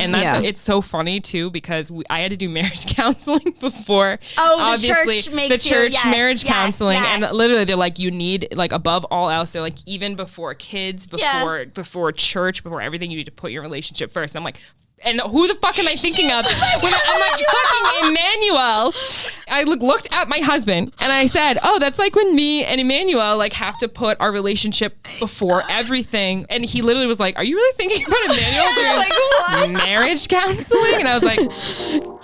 And that's it's so funny too, because I had to do marriage counseling before. Oh, the church makes the church yes, marriage yes, counseling, yes. and literally they're like, you need, like, above all else, they're like, even before kids, before church, before everything, you need to put your relationship first. I'm like, and who the fuck am I thinking of? When I'm like, fucking Emanuelle. I looked at my husband and I said, oh, that's like when me and Emanuelle like have to put our relationship before everything. And he literally was like, are you really thinking about Emanuelle doing marriage counseling? And I was like,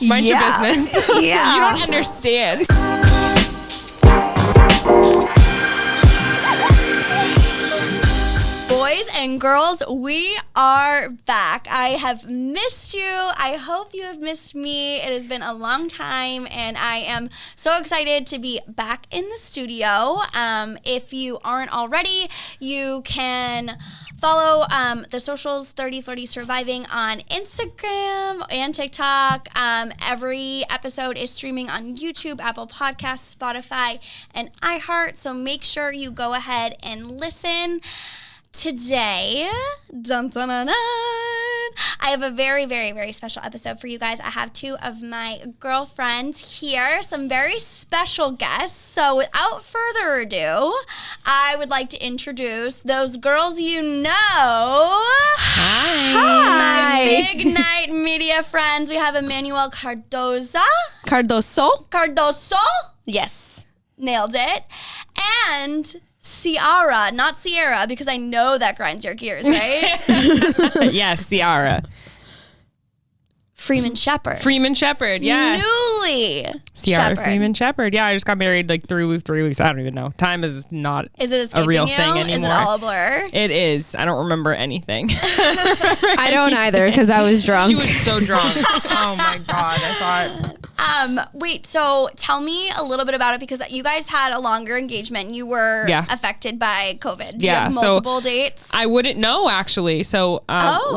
mind your business. You don't understand. Boys and girls, we are back. I have missed you. I hope you have missed me. It has been a long time, and I am so excited to be back in the studio. If you aren't already, you can follow the socials, 30 Flirty Surviving, on Instagram and TikTok. Every episode is streaming on YouTube, Apple Podcasts, Spotify, and iHeart, so make sure you go ahead and listen. Today, dun, dun, dun, dun, I have a very, very, very special episode for you guys. I have two of my girlfriends here, some very special guests. So without further ado, I would like to introduce those girls you know. Hi. My Big Night Media friends. We have Emanuelle Cardoso. Yes, nailed it. And Ciara, not Sierra, because I know that grinds your gears, right? Yes, Ciara. Freeman Shepherd, yes. Newly Ciara Shepherd. Freeman Shepherd. Yeah, I just got married like 3 weeks. I don't even know. Time is not a real thing anymore. Is it all a blur? It is. I don't remember anything. I don't either, because I was drunk. She was so drunk. Oh my God. I thought. Wait, so tell me a little bit about it, because you guys had a longer engagement. You were affected by COVID. You have multiple dates? I wouldn't know, actually. So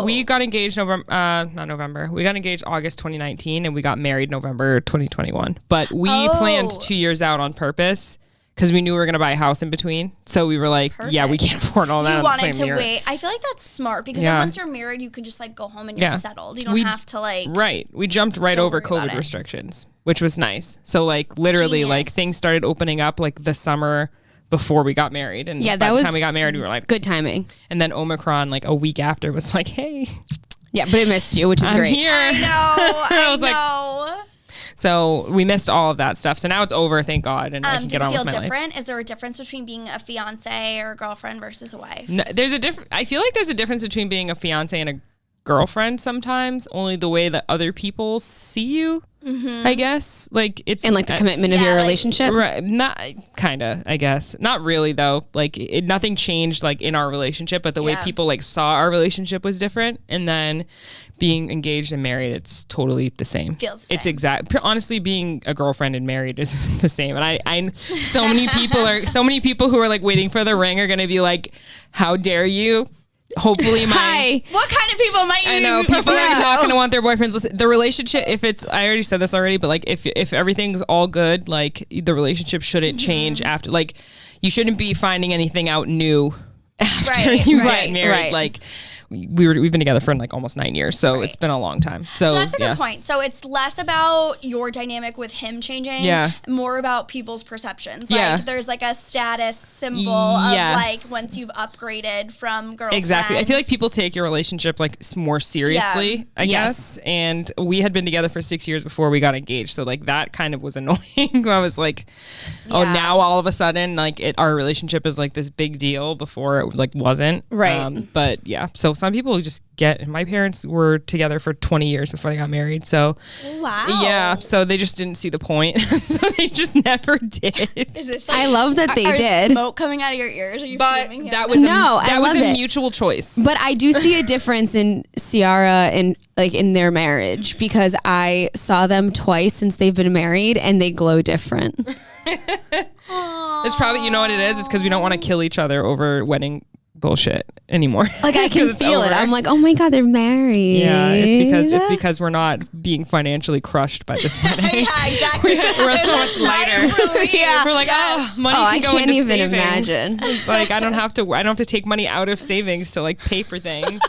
we got engaged We got engaged August 2019, and we got married November 2021. But we planned 2 years out on purpose, because we knew we were going to buy a house in between. So we were like, yeah, we can't afford all that. You wanted to wait. I feel like that's smart, because then once you're married, you can just like go home and you're settled. You don't have to like. Right. We jumped right over COVID restrictions, which was nice. So like literally like things started opening up like the summer before we got married. And by the time we got married, we were like. Good timing. And then Omicron like a week after was like, hey. Yeah, but it missed you, which is great. Here. I know. I was like, so we missed all of that stuff. So now it's over, thank God, and I can get on with my life. Does it feel different? Is there a difference between being a fiance or a girlfriend versus a wife? No, I feel like there's a difference between being a fiance and a girlfriend sometimes. Only the way that other people see you, I guess. Like it's and like the commitment of your relationship, right? Not kind of, I guess. Not really though. Like nothing changed like in our relationship, but the way people like saw our relationship was different. And then being engaged and married, it's totally the same. Feels the same. It's honestly, being a girlfriend and married is the same. And I so many people who are like waiting for the ring are gonna be like, how dare you? Hopefully what kind of people might you? I know people are not going to want their boyfriends. Listen, the relationship, if it's, I already said this already, but like if everything's all good, like the relationship shouldn't change after, like you shouldn't be finding anything out new after you get married. Like we've been together for like almost 9 years, so it's been a long time. So that's a good point. So it's less about your dynamic with him changing, more about people's perceptions. Like there's like a status symbol of like once you've upgraded from girlfriend. Exactly. I feel like people take your relationship like more seriously, I guess. And we had been together for 6 years before we got engaged, so like that kind of was annoying. I was like, oh, now all of a sudden like our relationship is like this big deal. Before it like wasn't. Right. But yeah, so some people just my parents were together for 20 years before they got married, so so they just didn't see the point. So they just never did. Is this like, I love that they did. Smoke coming out of your ears? Are you fuming him? That was a mutual choice. But I do see a difference in Ciara and like in their marriage, because I saw them twice since they've been married and they glow different. It's probably, you know what it is? It's because we don't want to kill each other over wedding bullshit anymore. Like I can feel it. I'm like, oh my God, they're married. Yeah, it's because we're not being financially crushed by this wedding. Yeah, exactly. We're so much lighter. We're like, money can go into savings. I can't even imagine. It's like I don't have to take money out of savings to like pay for things.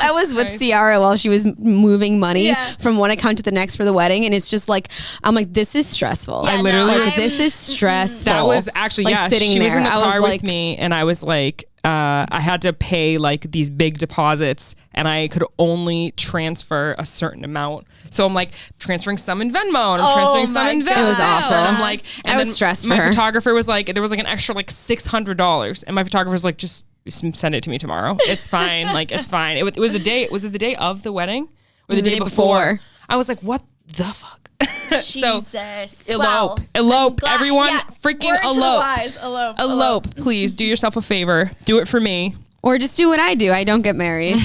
I was with Christ. Ciara while she was moving money Yeah. from one account to the next for the wedding, and it's just like I'm like, this is stressful. Yeah, I literally- like this is stressful. That was actually like, sitting she there. was in the I was car like, with me, and I was like, I had to pay like these big deposits, and I could only transfer a certain amount. So I'm like transferring some in Venmo, and I'm transferring some in Venmo. It was awful. And I'm like, and I was then stressed my for her. photographer was like, there was like an extra like $600, and my photographer was like, just send it to me tomorrow. It's fine. Like it's fine. It was the day. Was it the day of the wedding or the day before? I was like, what the fuck? So Jesus. elope, Well, elope, glad- everyone, yeah, freaking word to the elope. wise, elope. Elope, please do yourself a favor. Do it for me. or just do what I do. I don't get married.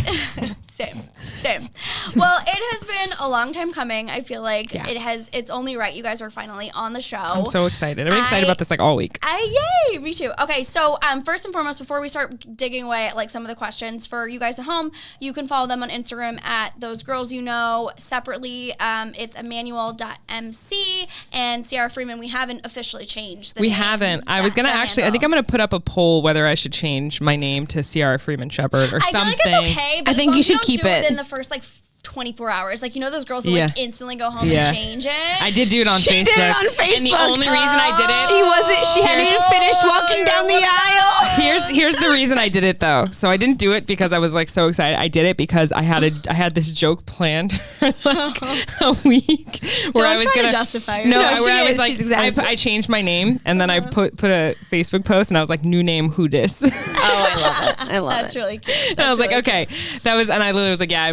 Same. Well, it has been a long time coming. I feel like Yeah. it's only right you guys are finally on the show. I'm so excited. I've been excited about this like all week. Yay, me too. Okay, so first and foremost, before we start digging away at like some of the questions for you guys at home, you can follow them on Instagram at Those Girls You Know. Separately, it's Emanuelle.MC and Ciara Freeman. We haven't officially changed the We name. haven't. I was That- gonna that actually. I handle. think I'm gonna put up a poll whether I should change my name to Ciara Freeman Shepherd or I feel something. like it's okay, but I think as long you as should don't keep do it. within the first like 24 hours. Like, you know those girls who Yeah. like instantly go home Yeah. and change it? I did do it on She Facebook. did it on And the Facebook. only reason I did it. She wasn't. She hadn't even finished walking down the aisle. Here's the reason I did it though. So I didn't do it because I was like so excited. I did it because I had this joke planned for like a week where I was try to gonna justify No, yourself. where I she was is. like She's exactly- I changed my name and then I put a Facebook post and I was like new name who dis. Oh, I love it. I love That's it. really cute. And I was like, okay, that was, and I literally was like, yeah, I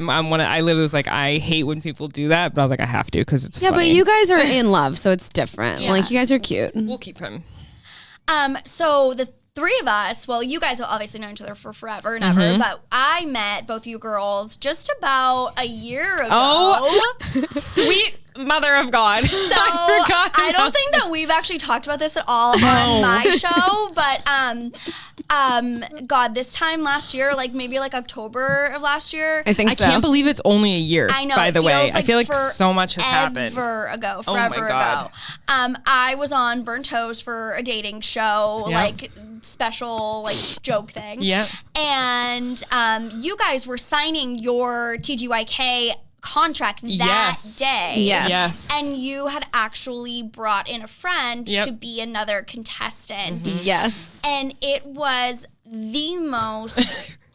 literally was like, I hate when people do that, but I was like, I have to because it's Yeah, funny. but you guys are in love, so it's different. Yeah. Like you guys are cute. We'll keep him. So the three of us, well, you guys have obviously known each other for forever and ever, but I met both you girls just about a year ago. Oh, sweet mother of God. So I forgot. I don't think that we've actually talked about this at all on my show, but God, this time last year, like maybe like October of last year. I think I so. can't believe it's only a year. I know. By it the way, feels I feel like forever so much has happened. Ago, Oh my forever God. ago. I was on Burnt Toast for a dating show, Yeah. like special like joke thing. Yep. And you guys were signing your TGYK contract that Yes. day. Yes. Yes. And you had actually brought in a friend Yep. to be another contestant. Yes. And it was the most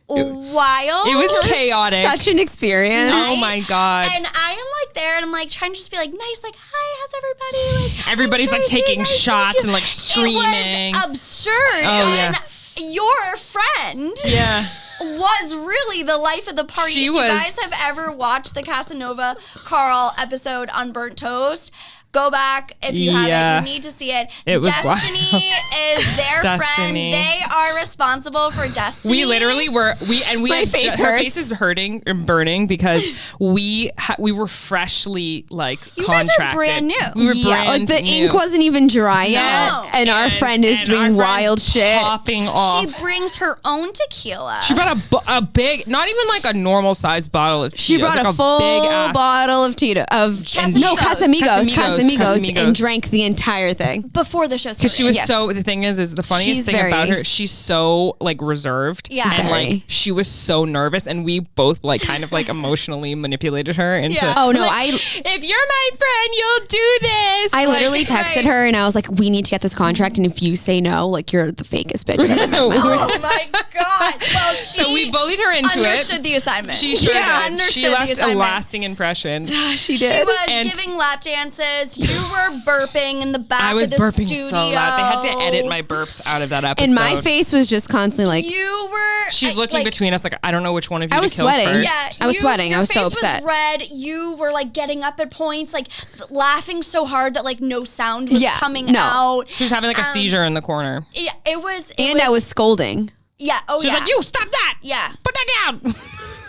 wild. It was chaotic. Such an experience. Oh my God. And I am like there and I'm like trying to just be like nice, like, hi, how's everybody? Like, I'm Everybody's, like, Tracy, taking nice to meet shots you. and, like, screaming. It was absurd. Oh, yeah. And your friend Yeah. was really the life of the party. She if was- you guys have ever watched the Casanova Carl episode on Burnt Toast, go back if you Yeah. haven't. You need to see it. It was Destiny wild. is their friend. Destiny. They are responsible for Destiny. We literally were My had face her hurts. face is hurting and burning because we were freshly like You guys are contracted. brand new. We were Yeah, brand like the new. ink wasn't even dry yet, No. and our friend is and doing our friend's wild shit. popping off. She brings her own tequila. She brought a big, not even like a normal sized bottle of She Tito's, brought like a full big ass. bottle of Tito Casamigos. Casamigos, and Casamigos. drank the entire thing. before the show started. Because she was Yes. so, the thing is the funniest She's thing about very- her, she's so like reserved. Yeah. And Very. like she was so nervous and we both like kind of like emotionally manipulated her into, Yeah. Oh no, if you're my friend, you'll do this. I Like, literally texted right. her and I was like, "We need to get this contract, and if you say no, like you're the fakest bitch I've ever met." Oh my God. Well, she So we bullied her into understood it. the assignment. She sure did. understood She the left a assignment. lasting impression. She She did. was And- giving lap dances. You were burping in the back I was of the burping studio. so loud. They had to edit my burps out of that episode. And my face was just constantly like, You were. She's looking like, between us like, I don't know which one of you I to was kill sweating. first. Yeah, I was sweating. I your was so face upset. Was red. You were like getting up at points, like laughing so hard that like no sound was Yeah, coming no. out. She was having like a seizure in the corner. Yeah, it was. and I was scolding. Yeah. Oh She was yeah. like, you stop that. Yeah. Put that down.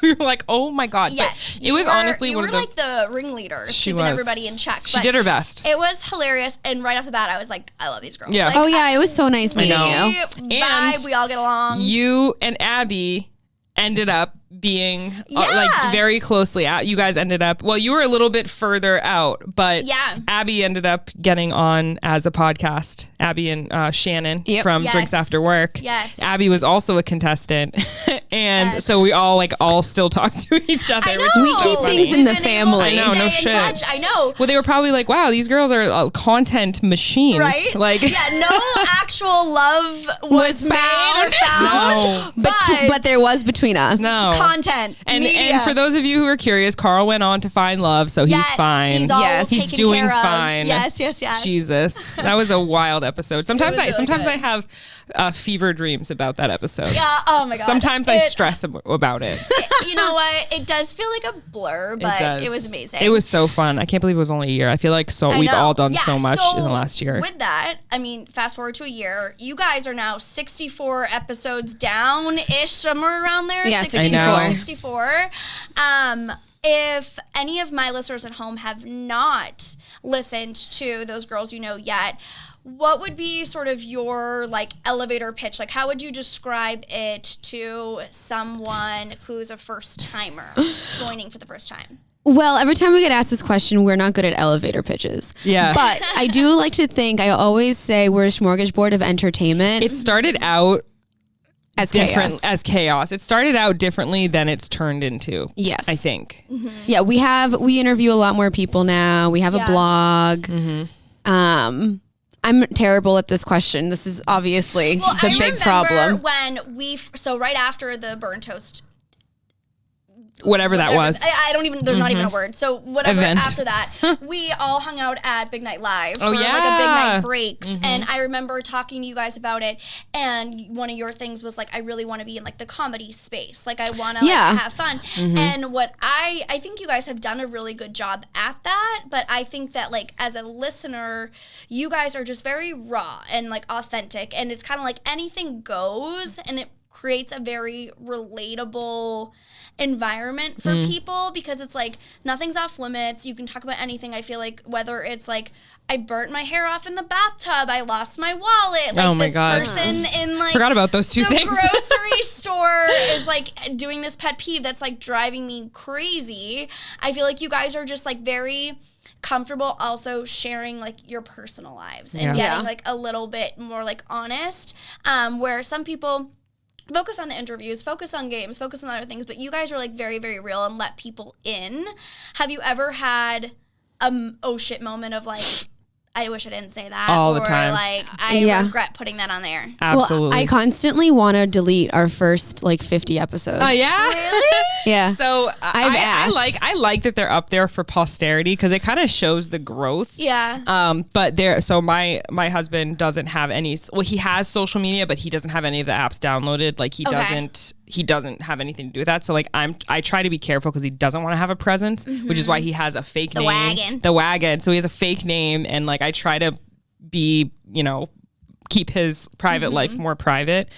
We were like, oh my God. Yes. But it was honestly you one were of the, like the ringleader, She keeping was. everybody in check. she But did her best. It was hilarious, and right off the bat, I was like, I love these girls. Yeah. Like, Oh yeah, it was so nice meeting know. you. we And vibe, we all get along. You and Abby ended up being like very closely out. You guys ended up, well, you were a little bit further out, but Abby ended up getting on as a podcast. Abby and Shannon from Drinks After Work. Yes. Abby was also a contestant. And so we all still talk to each other. I know. Which We is so keep funny. things in the family. I know, no shit. I know. Well, they were probably like, wow, these girls are content machines. Right? Like, no actual love was made or found. No. But there was between us. No. Content. And for those of you who are curious, Carl went on to find love, so he's fine. He's all He's taken doing care of. fine. Yes. Jesus, that was a wild episode. Sometimes really I good. have fever dreams about that episode. Yeah. Oh my god. Sometimes I stress about it. You know what? It does feel like a blur, but it was amazing. It was so fun. I can't believe it was only a year. I feel like we've all done so much in the last year. With that, I mean, fast forward to a year, you guys are now 64 episodes down-ish, somewhere around there. Yeah, 64. If any of my listeners at home have not listened to Those Girls You Know yet, what would be sort of your like elevator pitch? Like, how would you describe it to someone who's a first timer joining for the first time? Well, every time we get asked this question, we're not good at elevator pitches. Yeah. But I do like to think, I always say we're a smorgasbord of entertainment. It started out as chaos. It started out differently than it's turned into. Yes. I think. Mm-hmm. Yeah, we interview a lot more people now. We have a blog. Mm-hmm. I'm terrible at this question. This is obviously the big problem. When so right after the Burn Toast, whatever that was. I don't even, there's not even a word. So whatever Event. after that, we all hung out at Big Night Live for Oh, like a Big yeah. Night Breaks. And I remember talking to you guys about it. And one of your things was like, I really want to be in like the comedy space. Like I want to like, have fun. And what I think you guys have done a really good job at that. But I think that like as a listener, you guys are just very raw and like authentic. And it's kind of like anything goes, and it creates a very relatable environment for people, because it's like nothing's off limits. You can talk about anything. I feel like whether it's like I burnt my hair off in the bathtub, I lost my wallet, like Oh my this God. person in like Forgot about those two the things. grocery store is like doing this pet peeve that's like driving me crazy. I feel like you guys are just like very comfortable also sharing like your personal lives and getting like a little bit more like honest, where some people focus on the interviews, focus on games, focus on other things, but you guys are like very, very real and let people in. Have you ever had oh shit moment of like, I wish I didn't say that, All the time. Like I regret putting that on there? Absolutely. Well, I constantly want to delete our first like 50 episodes. Oh yeah. Really? Yeah. So I've asked. I like that they're up there for posterity because it kind of shows the growth. Yeah. But my husband doesn't have any. Well, he has social media, but he doesn't have any of the apps downloaded. Like he doesn't have anything to do with that. So like I try to be careful because he doesn't want to have a presence, which is why he has a fake name. The wagon. So he has a fake name, and like I try to be, keep his private life more private.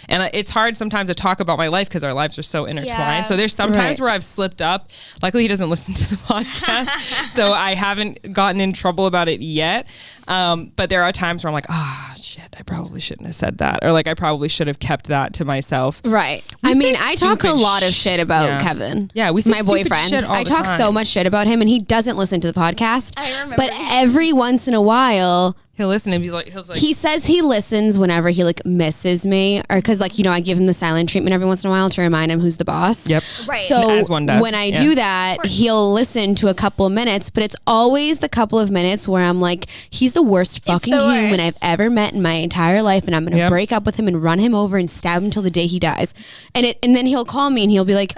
And it's hard sometimes to talk about my life because our lives are so intertwined. Yeah. So there's sometimes where I've slipped up. Luckily, he doesn't listen to the podcast, so I haven't gotten in trouble about it yet. But there are times where I'm like, shit, I probably shouldn't have said that. Or like, I probably should have kept that to myself. Right. We I mean, say I talk a stupid lot of shit about Kevin. Yeah, we say my stupid boyfriend. shit all I the talk time. so much shit about him, and he doesn't listen to the podcast. I remember. But every once in a while, He'll listen and he's like, he says he listens whenever he like misses me, or because like I give him the silent treatment every once in a while to remind him who's the boss. Yep. Right. So As one does. when I do that, he'll listen to a couple of minutes, but it's always the couple of minutes where I'm like, he's the worst fucking human I've ever met in my entire life, and I'm gonna break up with him and run him over and stab him till the day he dies. And then he'll call me and he'll be like,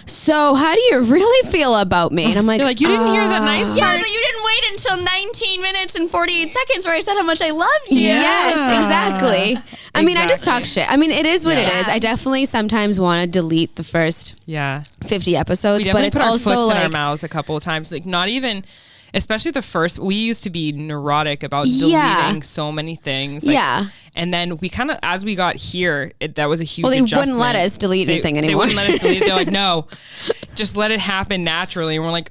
so how do you really feel about me? And I'm like, You're like, you didn't hear that nice part? Yeah, but you didn't wait until 19 minutes and 48 seconds where I said how much I loved you. Yes, exactly. I mean, I just talk shit. I mean, it is what it is. I definitely sometimes want to delete the first 50 episodes, we but it's put our also foots like in our mouths a couple of times. Like not even, especially the first. We used to be neurotic about deleting so many things. Like, and then we kind of, as we got here, that was a huge. Well, they adjustment. wouldn't let us delete anything anymore. They wouldn't let us delete. They're like, no, just let it happen naturally. And we're like,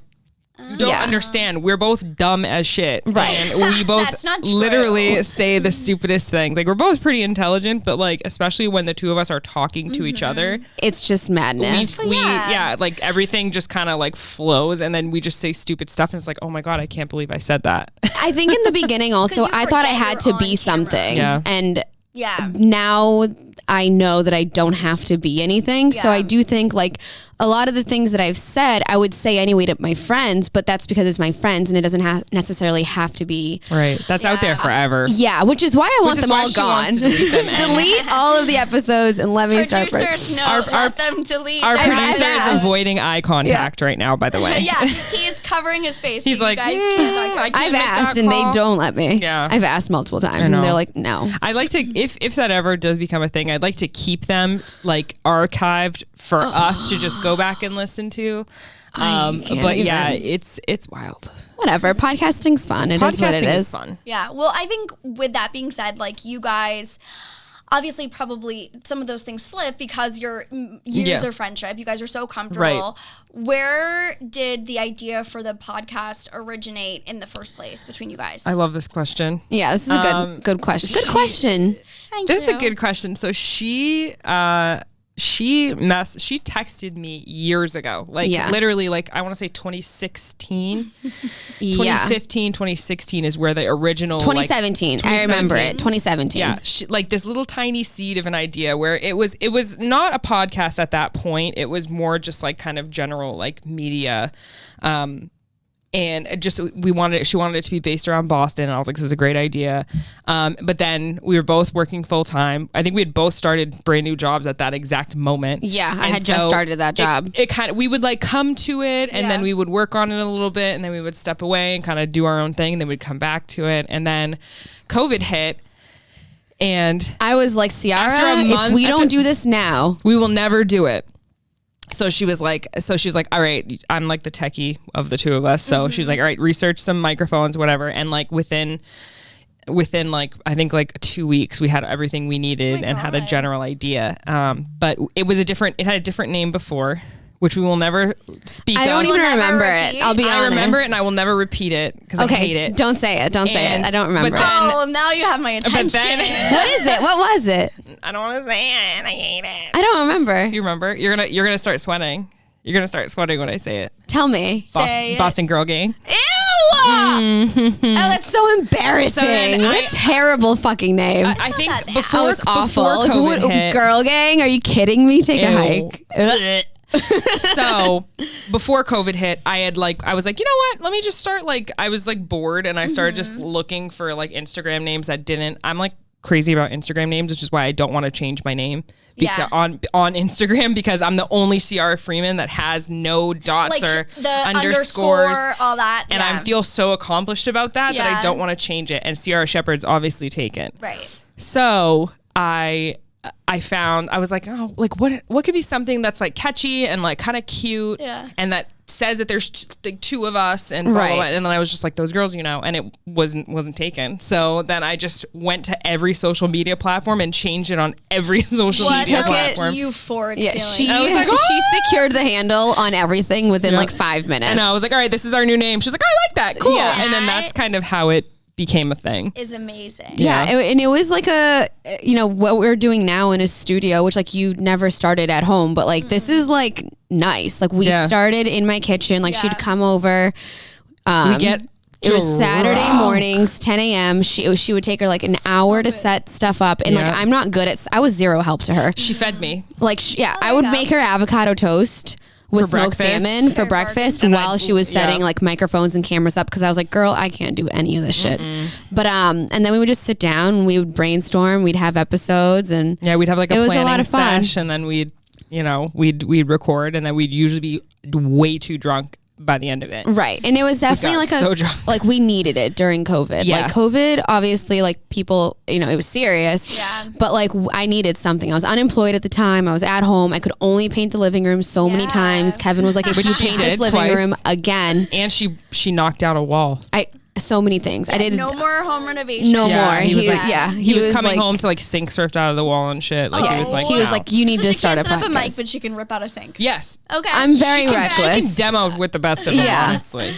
You don't understand. We're both dumb as shit. Right. And we both That's not true. literally say the stupidest things. Like, we're both pretty intelligent, but like, especially when the two of us are talking to each other, It's just madness. like everything just kind of like flows, and then we just say stupid stuff, and it's like, oh my God, I can't believe I said that. I think in the beginning also, you I thought I forget had you're to be on camera. something. Yeah. And Yeah. now I know that I don't have to be anything. So Yeah. I do think like a lot of the things that I've said, I would say anyway to my friends, but that's because it's my friends and it doesn't necessarily have to be. Right. That's out there forever. Yeah, which is why I want is them why all she gone. wants to delete them. Delete all of the episodes and let me start. Producers, no, let them delete. Our their producer messages. is avoiding eye contact right now, by the way. Yeah, he's covering his face. He's so like, you guys can't talk to I him. can't I've make that asked and they call. don't let me. Yeah. I've asked multiple times know. and they're like, no. I like to, if that ever does become a thing, I'd like to keep them like archived for us to just go back and listen to. can't But even. yeah, it's wild. Whatever. Podcasting's fun. It is what it Podcasting is. fun. Yeah. Well, I think with that being said, like you guys, obviously probably some of those things slip because you're years Yeah. of friendship. You guys are so comfortable. Right. Where did the idea for the podcast originate in the first place between you guys? I love this question. Yeah, this is a good question. Good question. Thank This is you. a good question. So she texted me years ago, like Yeah. literally, like I want to say 2016, Yeah. 2015, 2016 is where the original 2017. Like, I remember 2017. it. 2017. Yeah, like this little tiny seed of an idea where it was not a podcast at that point. It was more just like kind of general like media. And it just she wanted it to be based around Boston, and I was like, this is a great idea. But then we were both working full time. I think we had both started brand new jobs at that exact moment. Yeah, I And had just so started that job. It kind of, we would like come to it, and then Yeah. we would work on it a little bit, and then we would step away and kind of do our own thing, and then we'd come back to it, and then COVID hit, and I was like, After Ciara, a month- if we don't after- do this now, we will never do it. So she was like, all right, I'm like the techie of the two of us. So she's like, all right, research some microphones, whatever. And like within like, I think like 2 weeks, we had everything we needed and had a God. general idea. But it had a different name before, which we will never speak I don't of. even never remember repeat? it. I'll be honest. I remember it and I will never repeat it because I hate Okay, it. don't say it. Don't say it. And- I don't remember but it. then- Oh, now you have my attention. But then What is it? What was it? I don't want to say it. I hate it. I don't remember. You remember? You're gonna start sweating. You're gonna start sweating when I say it. Tell me. Say it. Boston Girl Gang. Ew! Oh, that's so embarrassing. So then what a terrible fucking name. I think that bad. before, Oh, it's awful. before What- COVID hit, Girl gang? Are you kidding me? Take a Ew. hike. Ugh. So before COVID hit, I was like, you know what? Let me just start I was like bored and I started just looking for like Instagram names that I'm like crazy about Instagram names, which is why I don't want to change my name Yeah. on Instagram because I'm the only Ciara Freeman that has no dots Like or the underscores. underscore, all that. And yeah. I feel so accomplished about that Yeah. I don't want to change it. And Ciara Shepherd's obviously taken. Right. So I found, I was like, oh, like what could be something that's like catchy and like kind of cute Yeah. and that says that there's like two of us and blah, blah, blah. Right. And then I was just like, those girls, and it wasn't taken. So then I just went to every social media platform and changed it on every social What media a platform. euphoric Yeah, feeling. she I was like, she secured the handle on everything within Yeah. like 5 minutes. And I was like, all right, this is our new name. She's like, I like that. Cool. Yeah. And then that's kind of how it became a thing. is amazing. Yeah, Yeah. and it was like what we're doing now in a studio, which like you never started at home, but like this is like nice. Like we Yeah. started in my kitchen. Like Yeah. she'd come over. We get It was to Saturday rock. mornings, 10 a.m. She would take her like an hour to set stuff up, and like Yeah. I'm not good at. I was zero help to her. She fed me. Like there I you would go. make her avocado toast with For smoked breakfast. salmon for Very breakfast And while she was setting yeah. like microphones and cameras up because I was like, girl, I can't do any of this shit. But and then we would just sit down and we would brainstorm. We'd have episodes and Yeah, we'd have like It a was a planning lot of fun. sesh, and then we'd record, and then we'd usually be way too drunk by the end of it. right. And it was definitely got like so drunk. like we needed it during COVID. Yeah. Like COVID, obviously, like people, it was serious. Yeah. But like I needed something. I was unemployed at the time. I was at home. I could only paint the living room so many Yeah. times. Kevin was like, if Which you she paint this did living twice. room again, And she knocked down a wall. so many things. I did no more home renovation. No more. He was He was coming home to like sinks ripped out of the wall and shit. Like he was like, you need to start a podcast. She can't set up a mic, but she can rip out a sink. Yes. Okay. I'm very reckless. She can demo with the best of them, honestly.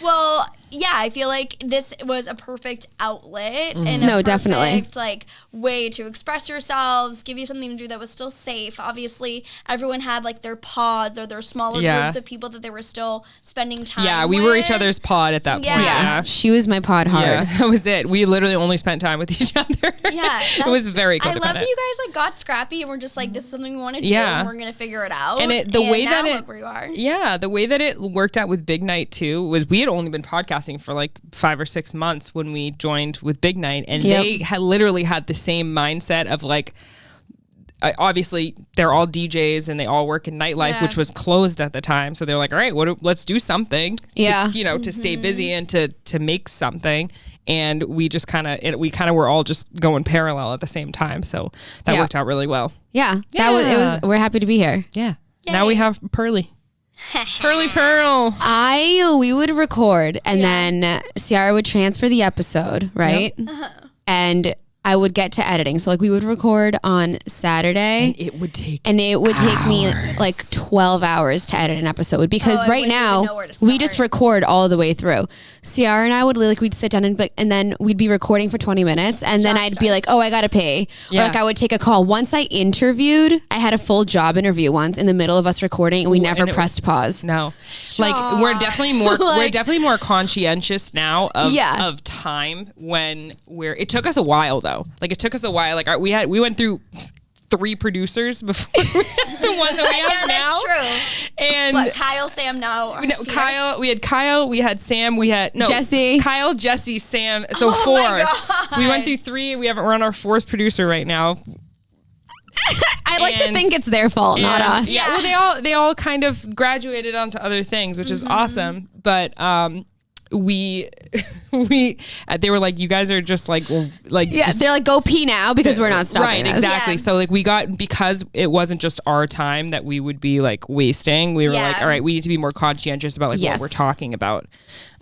Well, yeah, I feel like this was a perfect outlet and definitely like way to express yourselves, give you something to do that was still safe. Obviously, everyone had like their pods or their smaller groups of people that they were still spending time with. Yeah, we were each other's pod at that point. Yeah. She was my pod hard. Yeah, that was it. We literally only spent time with each other. Yeah. It was very codependent. I love that you guys like got scrappy and we're just like, this is something we want to do and we're going to figure it out. And the way now that look where you are. Yeah, the way that it worked out with Big Night too was we had only been podcasting for like 5 or 6 months when we joined with Big Night, and they had literally had the same mindset of like, obviously they're all DJs and they all work in nightlife, which was closed at the time. So they're like, all right, let's do something to, to stay busy and to make something. And we just kind of were all just going parallel at the same time. So that worked out really well. Yeah. We're happy to be here. Yeah. Yay. Now we have Pearly. Pearly Pearl. We would record and then Ciara would transfer the episode, right? Yep. And I would get to editing. So like we would record on Saturday. And it would take me like 12 hours to edit an episode because right now we just record all the way through. Ciara and I would we'd sit down and then we'd be recording for 20 minutes and then I'd be like, oh, I got to pay. Yeah. Or like I would take a call. Once I had a full job interview once in the middle of us recording and we never pressed pause. No. Stop. Like we're definitely more conscientious now of time when it took us a while though. Like it took us a while. Like we went through 3 producers before the one that we have now. That's true. And Kyle, Sam, now. No, Kyle. We had Kyle. We had Sam. We had Jesse. Kyle, Jesse, Sam. So 4. My God. We went through 3. We we're on our 4th producer right now. I like to think it's their fault, not us. Yeah. Well, they all kind of graduated onto other things, which is awesome. But they were like, you guys are just like they're like, go pee now because we're not stopping. Right, exactly. Yeah. So like because it wasn't just our time that we would be like wasting. We were like, all right, we need to be more conscientious about what we're talking about.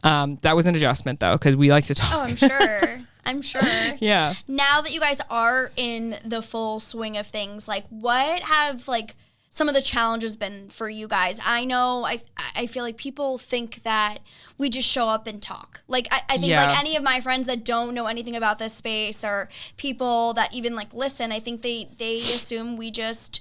That was an adjustment though, because we like to talk. Oh, I'm sure. I'm sure. Yeah. Now that you guys are in the full swing of things, like what have like some of the challenges been for you guys? I know I feel like people think that we just show up and talk. Like I think like any of my friends that don't know anything about this space or people that even like listen, I think they assume we just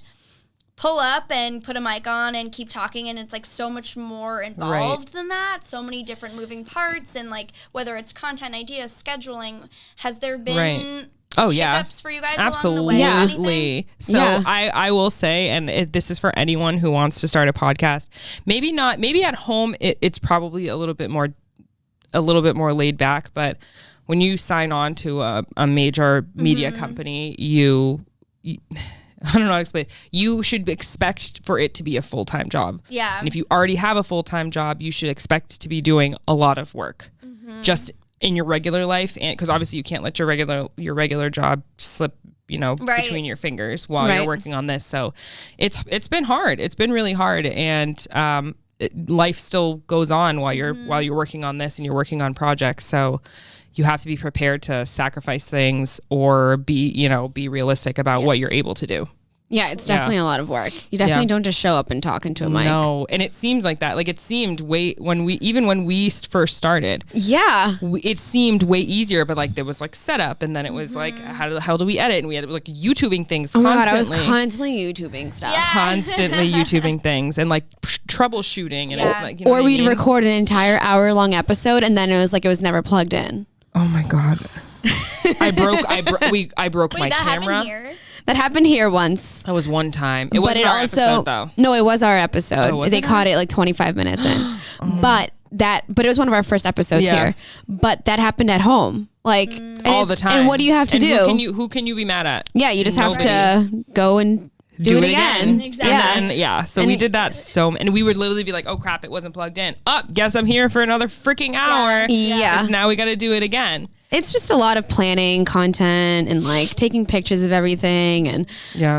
pull up and put a mic on and keep talking, and it's like so much more involved than that. So many different moving parts, and like whether it's content ideas, scheduling, has there been hiccups for you guys absolutely along the way? Yeah. So I will say, and this is for anyone who wants to start a podcast, maybe at home it's probably a little bit more laid back, but when you sign on to a major media company, I don't know how to explain. You should expect for it to be a full-time job. Yeah. And if you already have a full-time job, you should expect to be doing a lot of work just in your regular life, and because obviously you can't let your regular job slip, between your fingers while you're working on this. So it's been hard. It's been really hard, and life still goes on while you're working on this and you're working on projects. So you have to be prepared to sacrifice things or be realistic about what you're able to do. Yeah, it's definitely a lot of work. You definitely don't just show up and talk into a mic. No, and it seems like that. Like it seemed when we first started. Yeah, it seemed way easier, but like there was like setup, and then it was like how the hell do we edit? And we had like YouTubing things constantly. Oh my God, I was constantly YouTubing stuff. Yeah. Constantly YouTubing things and like troubleshooting, and it's like or we'd record an entire hour-long episode, and then it was like it was never plugged in. Oh my God. I broke my camera. That happened here once. That was one time. It wasn't our episode though. No, it was our episode. They caught it like 25 minutes in. But it was one of our first episodes here. But that happened at home. Like all the time. And what do you have to do? Who can you be mad at? Yeah, you just have to go and do it again. Exactly. And so we did that and we would literally be like, oh crap, it wasn't plugged in. Guess I'm here for another freaking hour. Yeah. So now we got to do it again. it's just a lot of planning content and like taking pictures of everything and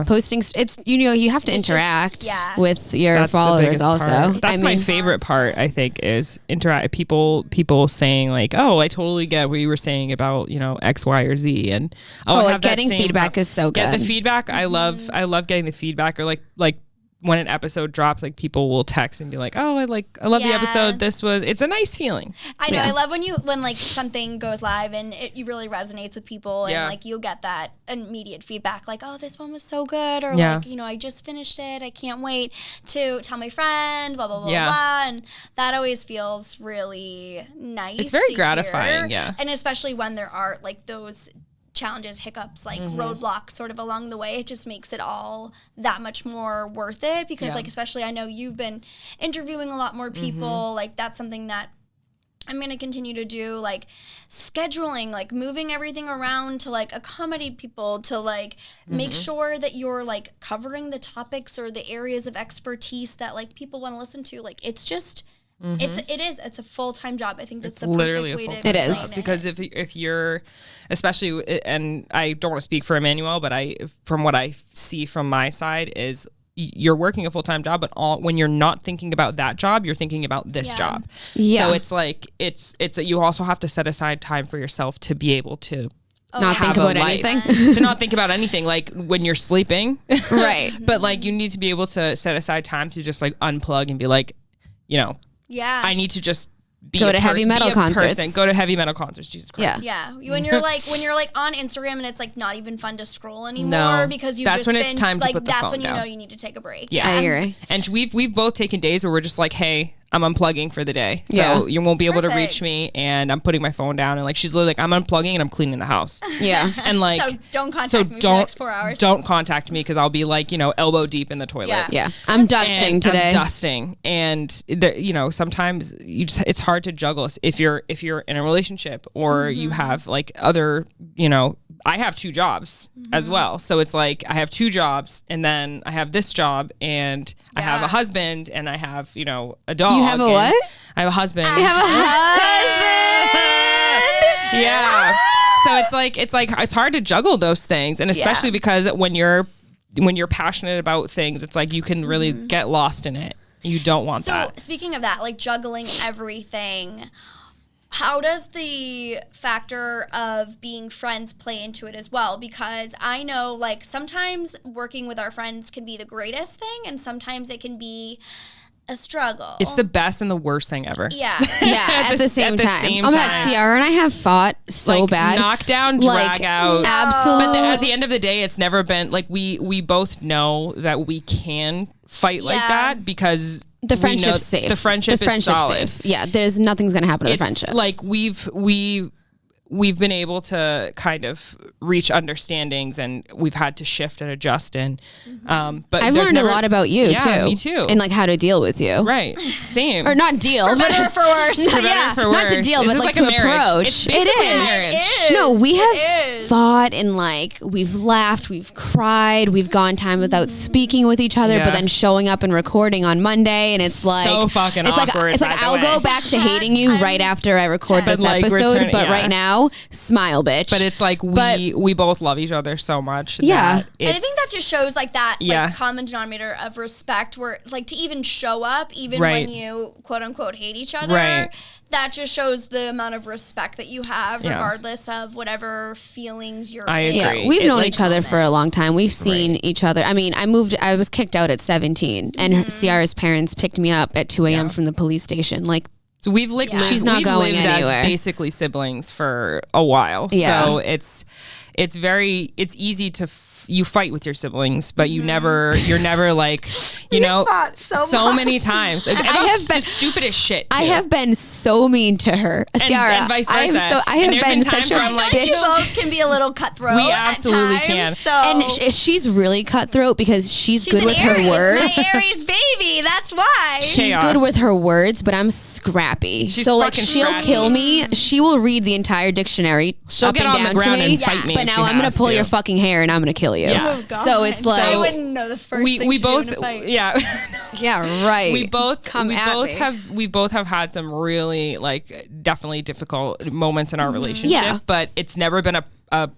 posting. It's, you have to interact with your followers also. Part. That's my favorite part, I think, is interact. People saying like, oh, I totally get what you were saying about, X, Y, or Z. And like getting feedback is so good. Get the feedback. I love getting the feedback, or like when an episode drops, like people will text and be like, oh, I love the episode. It's a nice feeling. I know. I love when like something goes live and it really resonates with people, and like you'll get that immediate feedback like, oh, this one was so good, or like, I just finished it. I can't wait to tell my friend, blah, blah, blah, blah. And that always feels really nice. It's very gratifying. Yeah. And especially when there are like those challenges, hiccups, like roadblocks sort of along the way, it just makes it all that much more worth it, because like, especially I know you've been interviewing a lot more people, like that's something that I'm going to continue to do, like scheduling, like moving everything around to like accommodate people, to like make sure that you're like covering the topics or the areas of expertise that like people want to listen to. Like it's just it's a full-time job. I think that's the perfect way to explain it. It is, because if you're, especially, and I don't want to speak for Emanuelle, but from what I see from my side is you're working a full-time job, but when you're not thinking about that job, you're thinking about this job. So it's like it's you also have to set aside time for yourself to be able to not think about anything. To not think about anything, like when you're sleeping. Right. But like you need to be able to set aside time to just like unplug and be like, I need to just go to heavy metal concerts. Go to heavy metal concerts. Jesus Christ. Yeah. When you're like on Instagram and it's like not even fun to scroll anymore because you've that's just when been it's time to like put the that's phone when you down. know you need to take a break. Yeah, I agree. And we've both taken days where we're just like, hey, I'm unplugging for the day, so you won't be able to reach me, and I'm putting my phone down, and like she's literally like, I'm unplugging and I'm cleaning the house. Yeah. And like, so don't contact me for the next 4 hours. Don't contact me because I'll be like, elbow deep in the toilet. Yeah. I'm dusting today. I'm dusting, and sometimes it's hard to juggle if you're in a relationship or you have like other, I have 2 jobs as well. So it's like I have 2 jobs, and then I have this job, and I have a husband, and I have, a dog. You have a what? I have a husband. I have a husband. Yeah. So it's hard to juggle those things, and especially because when you're passionate about things, it's like you can really get lost in it. You don't want that. So speaking of that, like juggling everything, how does the factor of being friends play into it as well? Because I know like sometimes working with our friends can be the greatest thing, and sometimes it can be a struggle. It's the best and the worst thing ever. Yeah. at the same time. Oh my God, Ciara and I have fought so bad. Knock down, drag out. Absolutely. But at the end of the day, it's never been like we both know that we can fight like that because the friendship's safe. The friendship is solid. Safe. Yeah, there's nothing's gonna happen to the friendship. Like we've been able to kind of reach understandings, and we've had to shift and adjust. And but I've learned a lot about you too. Me too. And like how to deal with you. Right. Same. Or not deal, for better or for worse. For better or for worse. Not to deal, but like to approach. It is. No, we have fought and like we've laughed, we've cried, we've gone time without speaking with each other, but then showing up and recording on Monday, and it's like so fucking awkward. It's like I'll go back to hating you right after I record this episode, but right now, smile, bitch. But it's like we both love each other so much. And I think that just shows like that like common denominator of respect, where like to even show up even when you quote unquote hate each other. That just shows the amount of respect that you have, regardless of whatever feelings you're in. I agree. Yeah, we've known each other for a long time. We've seen each other. I mean, I was kicked out at 17, and Ciara's parents picked me up at 2 a.m. from the police station. Like, so we've lived, she's not going lived anywhere. As basically siblings for a while. Yeah. So it's easy to you fight with your siblings, but you're never like, fought so many times. I have been stupidest shit too. I have been so mean to her, Ciara. And vice versa. I have been such a bitch. You both can be a little cutthroat. We absolutely at times, can. So. And she's really cutthroat because she's good with Aries, her words. My Aries baby, that's why. She's good with her words, but I'm scrappy. She's so like fucking she'll scrappy. kill me. She will read the entire dictionary. She'll up get and on down the ground to me, and fight me. But now I'm going to pull your fucking hair and I'm going to kill you. Yeah. Oh, God. So it's like I wouldn't know the first thing we to both do in a fight. yeah, right. we both me. we both have had some really like definitely difficult moments in our relationship. Yeah. But it's never been a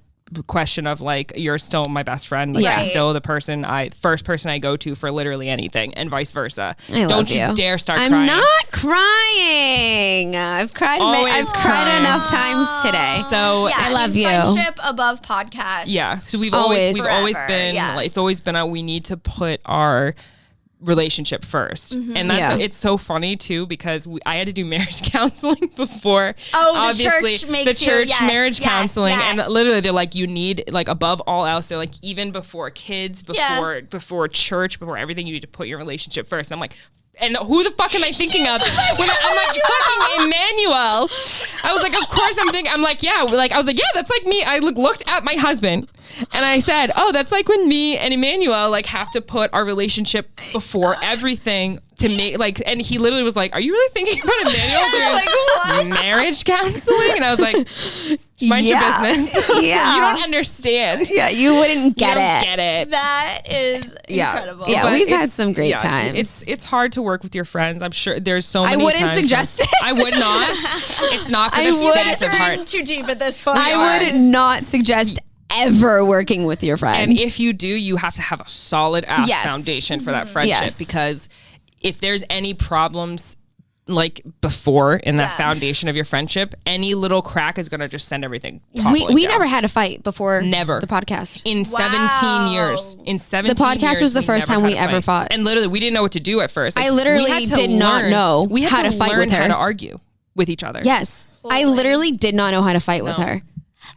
question of like you're still my best friend, like Yeah. you're still the first person I go to for literally anything, and vice versa. Don't Don't you dare start I'm crying. not crying. I've cried. Always I've cried crying. enough times today. So Yeah, I love you. Friendship above podcast. yeah, so we've Always. always Forever, been yeah. like, it's always been we need to put our relationship first. And that's Yeah. it's so funny too because I had to do marriage counseling before. Oh, the obviously, church makes the you- church yes, marriage yes, counseling, yes. and literally they're like, you need like above all else, they're like even before kids, Yeah. before church, before everything, you need to put your relationship first. I'm like, and who the fuck am I thinking of? When I'm like fucking Emanuelle. I was like, of course I'm thinking. I'm like, yeah, like I was like, yeah, that's like me. I looked at my husband and I said, oh, that's like when me and Emanuelle like have to put our relationship before everything to make like. And he literally was like, are you really thinking about Emanuelle doing Like, what? marriage counseling? And I was like, mind your business. Yeah. You don't understand. Yeah, you wouldn't get you don't it. get it. That is incredible. Yeah, But we've had it's- some great yeah, times. It's hard to work with your friends. I'm sure there's so many. I wouldn't times suggest it. I would not. It's not for I the would- faint of You're in heart. too deep at this point. I would not suggest ever working with your friend. And if you do, you have to have a solid ass Yes. foundation for that friendship Yes. because if there's any problems like before in that Yeah. foundation of your friendship, any little crack is gonna just send everything toppling we down. never had a fight before Never. the podcast. In 17 years. In 17 The podcast years, was the first never time had we a ever fight. fought. And literally, we didn't know what to do at first. I we literally had to did not know we had how to fight learn with her. how to argue with each other. Yes. I literally did not know how to fight with her.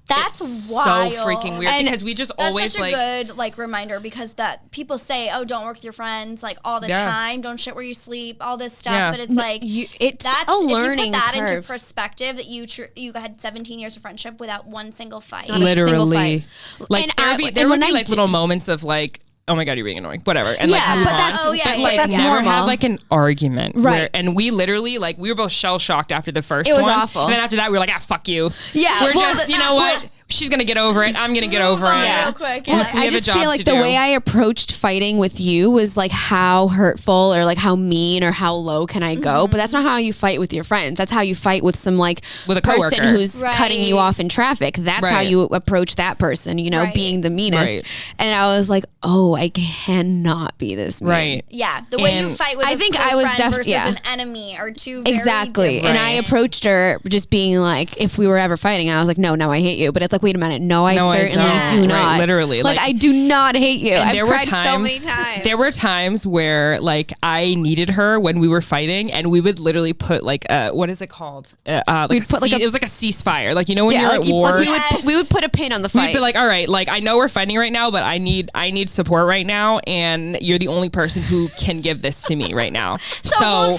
That's It's wild. so freaking weird And because we just That's always such a like good like reminder because that people say, oh, don't work with your friends like all the Yeah. time. Don't shit where you sleep. All this stuff, Yeah. but it's like It's that's a if you learning put that into curve. perspective that you had 17 years of friendship without one single fight. Not a single literally fight. like And there I- would be and there would when be I like d- little moments of like, oh my god, you're being annoying, whatever, and Yeah, like move but on. that's- Oh, yeah, but yeah, like yeah. That's never normal. had like an argument, Right. and we literally like we were both shell shocked after the first It was one. awful. And then after that, we were like, ah, fuck you. Yeah, we're well, just you know what. She's gonna get over it. I'm gonna get over it. Yeah. Real quick. Well, Listen, we I have a just job feel to like the do. way I approached fighting with you was like how hurtful or like how mean or how low can I go? But that's not how you fight with your friends. That's how you fight with some like With a person coworker. who's Right. cutting you off in traffic. That's how Right. you approach that person, you know, Right. being the meanest. Right. And I was like, oh, I cannot be this mean. Right. Yeah, the way you And fight with I a think close I was friend versus yeah. an enemy are two very Exactly. different. And I approached her just being like, if we were ever fighting, I was like, no, I hate you. But it's like, wait a minute. No, I No, I certainly don't. do Right, not. literally. Like, Like- I do not hate you. And I've there were cried times, so many times. There were times where like I needed her when we were fighting, and we would literally put like what is it called? Like We'd put, like, it was like a ceasefire. Like you know when you're like at you- war. like Yes. we would put a pin on the fight. We'd be like, all right, like I know we're fighting right now, but I need support right now, and you're the only person who can give this to me right now. we'll so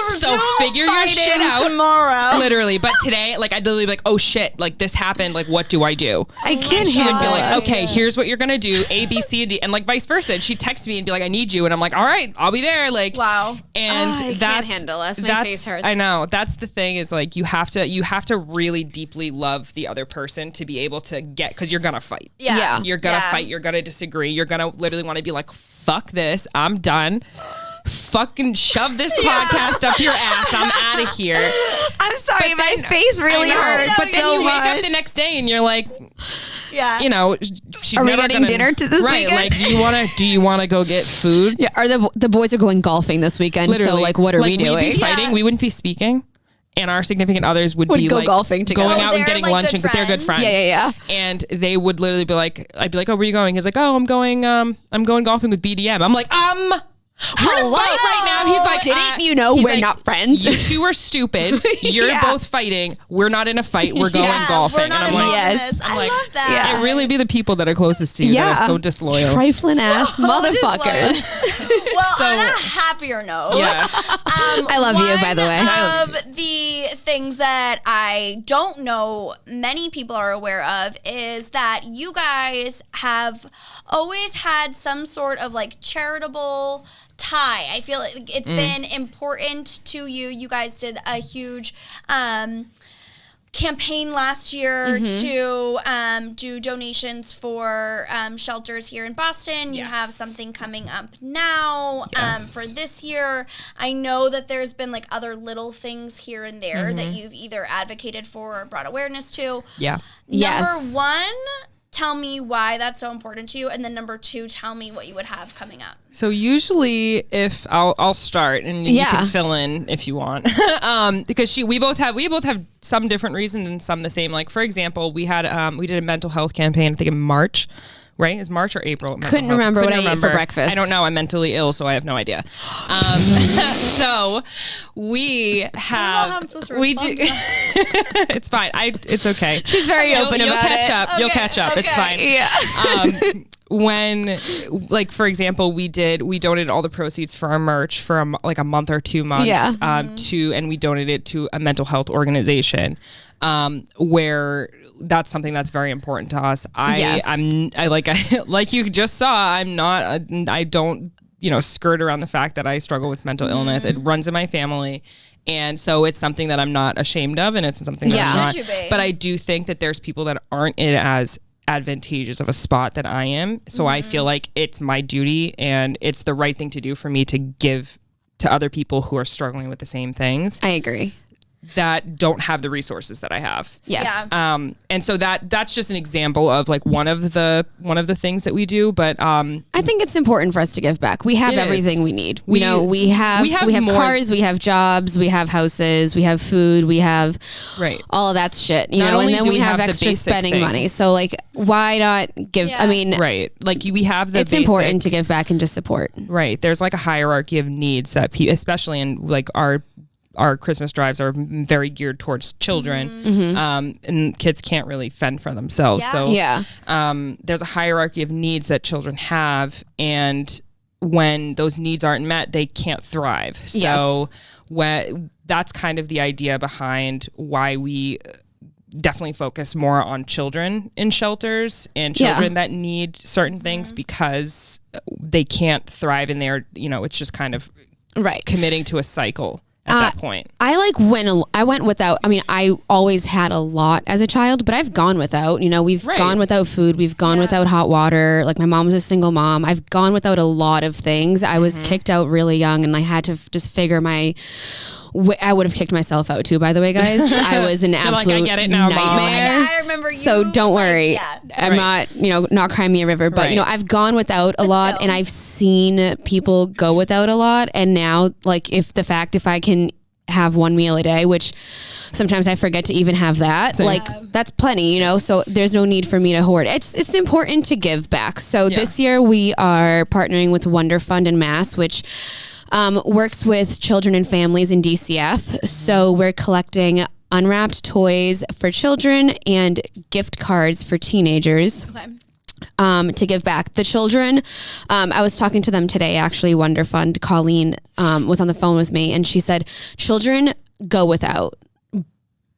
resume figure your fighting shit out tomorrow. Literally, but today, like I'd literally be like, oh shit, like this happened. Like what do I do? I can't She would be handle like, it. okay, here's what you're gonna do, A, B, C, and D, and like vice versa. And she'd text me and be like, I need you, and I'm like, all right, I'll be there. Like, Wow. And I can't that's handle this. My that's- face hurts. I know. That's the thing is like you have to really deeply love the other person to be able to get because you're gonna fight. Yeah. You're gonna Yeah. fight. You're gonna disagree. You're gonna literally want to be like, fuck this. I'm done. Fucking shove this podcast up your ass. I'm out of here. I'm sorry, But then- face really I know, hurts. But then so you wake much. up the next day and you're like, Yeah. you know, she's Are we never getting gonna, dinner to this right, weekend? Like, do you wanna go get food? Yeah, or the boys are going golfing this weekend. Literally. So like, what are we We'd doing? be fighting. Yeah. We wouldn't be speaking. And our significant others would be go like golfing together. going Oh, out and they're, getting like, lunch, good and they're good friends? friends. Yeah. And they would literally be like, I'd be like, oh, where are you going? He's like, oh, I'm going golfing with BDM. I'm like, we're Hello? fighting right now. He's like, Didn't you know he's we're like, not friends? You two are stupid. You're Yeah. both fighting. We're not in a fight. We're going golfing. We're not and I'm like, involved in yes. this. I like, love that. it really be the people that are closest to you that are so disloyal. Trifling ass motherfuckers. Well, So- on a happier note, Yes. I love you, by the way. I One of the things that I don't know many people are aware of is that you guys have always had some sort of like charitable tie. I feel like it's been important to you. You guys did a huge campaign last year to do donations for shelters here in Boston. You have something coming up now for this year. I know that there's been like other little things here and there that you've either advocated for or brought awareness to. Yeah. Number one, tell me why that's so important to you, and then number two, tell me what you would have coming up. So usually, if I'll start, and you can fill in if you want, because we both have some different reasons and some the same. Like for example, we did a mental health campaign, I think in March. Right? Is March or April? Couldn't remember what I ate for breakfast. I don't know. I'm mentally ill, so I have no idea. So we have, we do. It's fine. It's okay. She's very open you'll about catch it. up. You'll catch up. Okay. It's fine. Yeah. When, like for example, we donated all the proceeds for our merch for a month or 2 months. Yeah. And we donated it to a mental health organization. Where that's something that's very important to us. Like you just saw, I don't, skirt around the fact that I struggle with mental illness. It runs in my family. And so it's something that I'm not ashamed of, and it's something that I'm not. But I do think that there's people that aren't in as advantageous of a spot that I am. So I feel like it's my duty and it's the right thing to do for me to give to other people who are struggling with the same things. I agree. That don't have the resources that I have. Yes. Yeah. And so that's just an example of like one of the things that we do. But I think it's important for us to give back. We have everything we need. We have cars, we have jobs, we have houses, we have food, we have all of that shit. And then we have extra spending money. So like, why not give? I mean, like we have the. It's important to give back and just support. Right. There's like a hierarchy of needs that people, especially in like our Christmas drives are very geared towards children, and kids can't really fend for themselves. Yeah. So there's a hierarchy of needs that children have, and when those needs aren't met, they can't thrive. So that's kind of the idea behind why we definitely focus more on children in shelters and children that need certain things because they can't thrive in there. It's just kind of committing to a cycle. At that point, I went without. I mean, I always had a lot as a child, but I've gone without. We've gone without food. We've gone without hot water. Like my mom was a single mom. I've gone without a lot of things. I was kicked out really young, and I had to just figure my. I would have kicked myself out too, by the way, guys. I was an absolute I get it now, nightmare. Mom. I remember you. So don't worry. I'm not crying me a river, but I've gone without a lot, and I've seen people go without a lot. And now, like, if I can have one meal a day, which sometimes I forget to even have that, that's plenty, so there's no need for me to hoard. It's important to give back. So this year we are partnering with Wonder Fund in Mass, which works with children and families in DCF. So we're collecting unwrapped toys for children and gift cards for teenagers. To give back. The children, I was talking to them today, actually, Wonder Fund. Colleen was on the phone with me, and she said, children go without,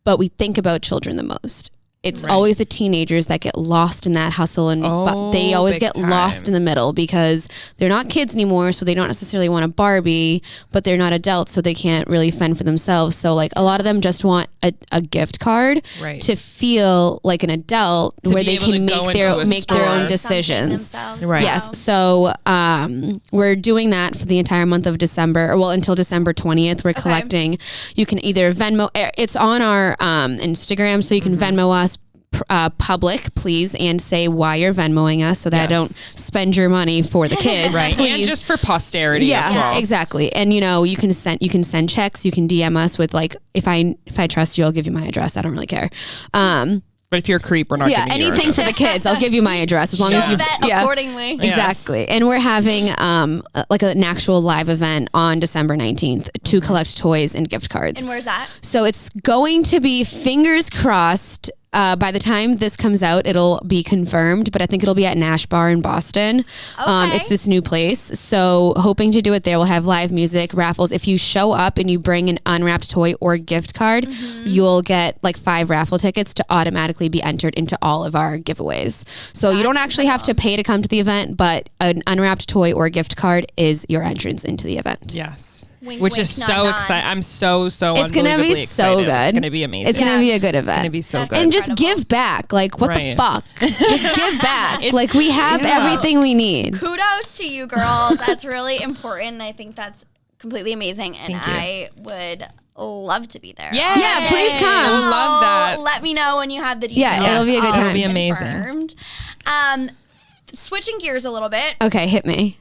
but we think about children the most. It's always the teenagers that get lost in that hustle, and they always get lost in the middle because they're not kids anymore, so they don't necessarily want a Barbie, but they're not adults, so they can't really fend for themselves. So like a lot of them just want a gift card to feel like an adult, where they can make their own decisions. Yes. So we're doing that for the entire month of December, until December 20th. We're collecting. You can either Venmo. It's on our Instagram, so you can Venmo us. Public, please, and say why you're Venmoing us so that I don't spend your money for the kids. And just for posterity as well. Exactly. And you can send checks, you can DM us with like, if I trust you, I'll give you my address. I don't really care. But if you're a creep, we're not giving you anything for the kids. I'll give you my address as long as you vet accordingly. Exactly. And we're having like an actual live event on December 19th to collect toys and gift cards. And where's that? So it's going to be, fingers crossed, by the time this comes out, it'll be confirmed, but I think it'll be at Nash Bar in Boston. It's this new place. So hoping to do it there. We'll have live music, raffles. If you show up and you bring an unwrapped toy or gift card, you'll get like 5 raffle tickets to automatically be entered into all of our giveaways. So you don't actually have to pay to come to the event, but an unwrapped toy or gift card is your entrance into the event. Yes. Wink, which wink, is nod, so nod. excited. I'm so It's gonna be unbelievably so excited. good. It's gonna be amazing. It's gonna be a good event. It's gonna be so That's good. And just incredible. give back. Like, what the Right. fuck? Just give back. Like, we have everything we need. Kudos to you girls. That's really important. And I think that's completely amazing. And Thank you. I would love to be there. Yeah, please come. I would love that. Let me know when you have the details. Yeah, it'll be a good It'll time. be amazing. Confirmed. Switching gears a little bit. Okay, hit me.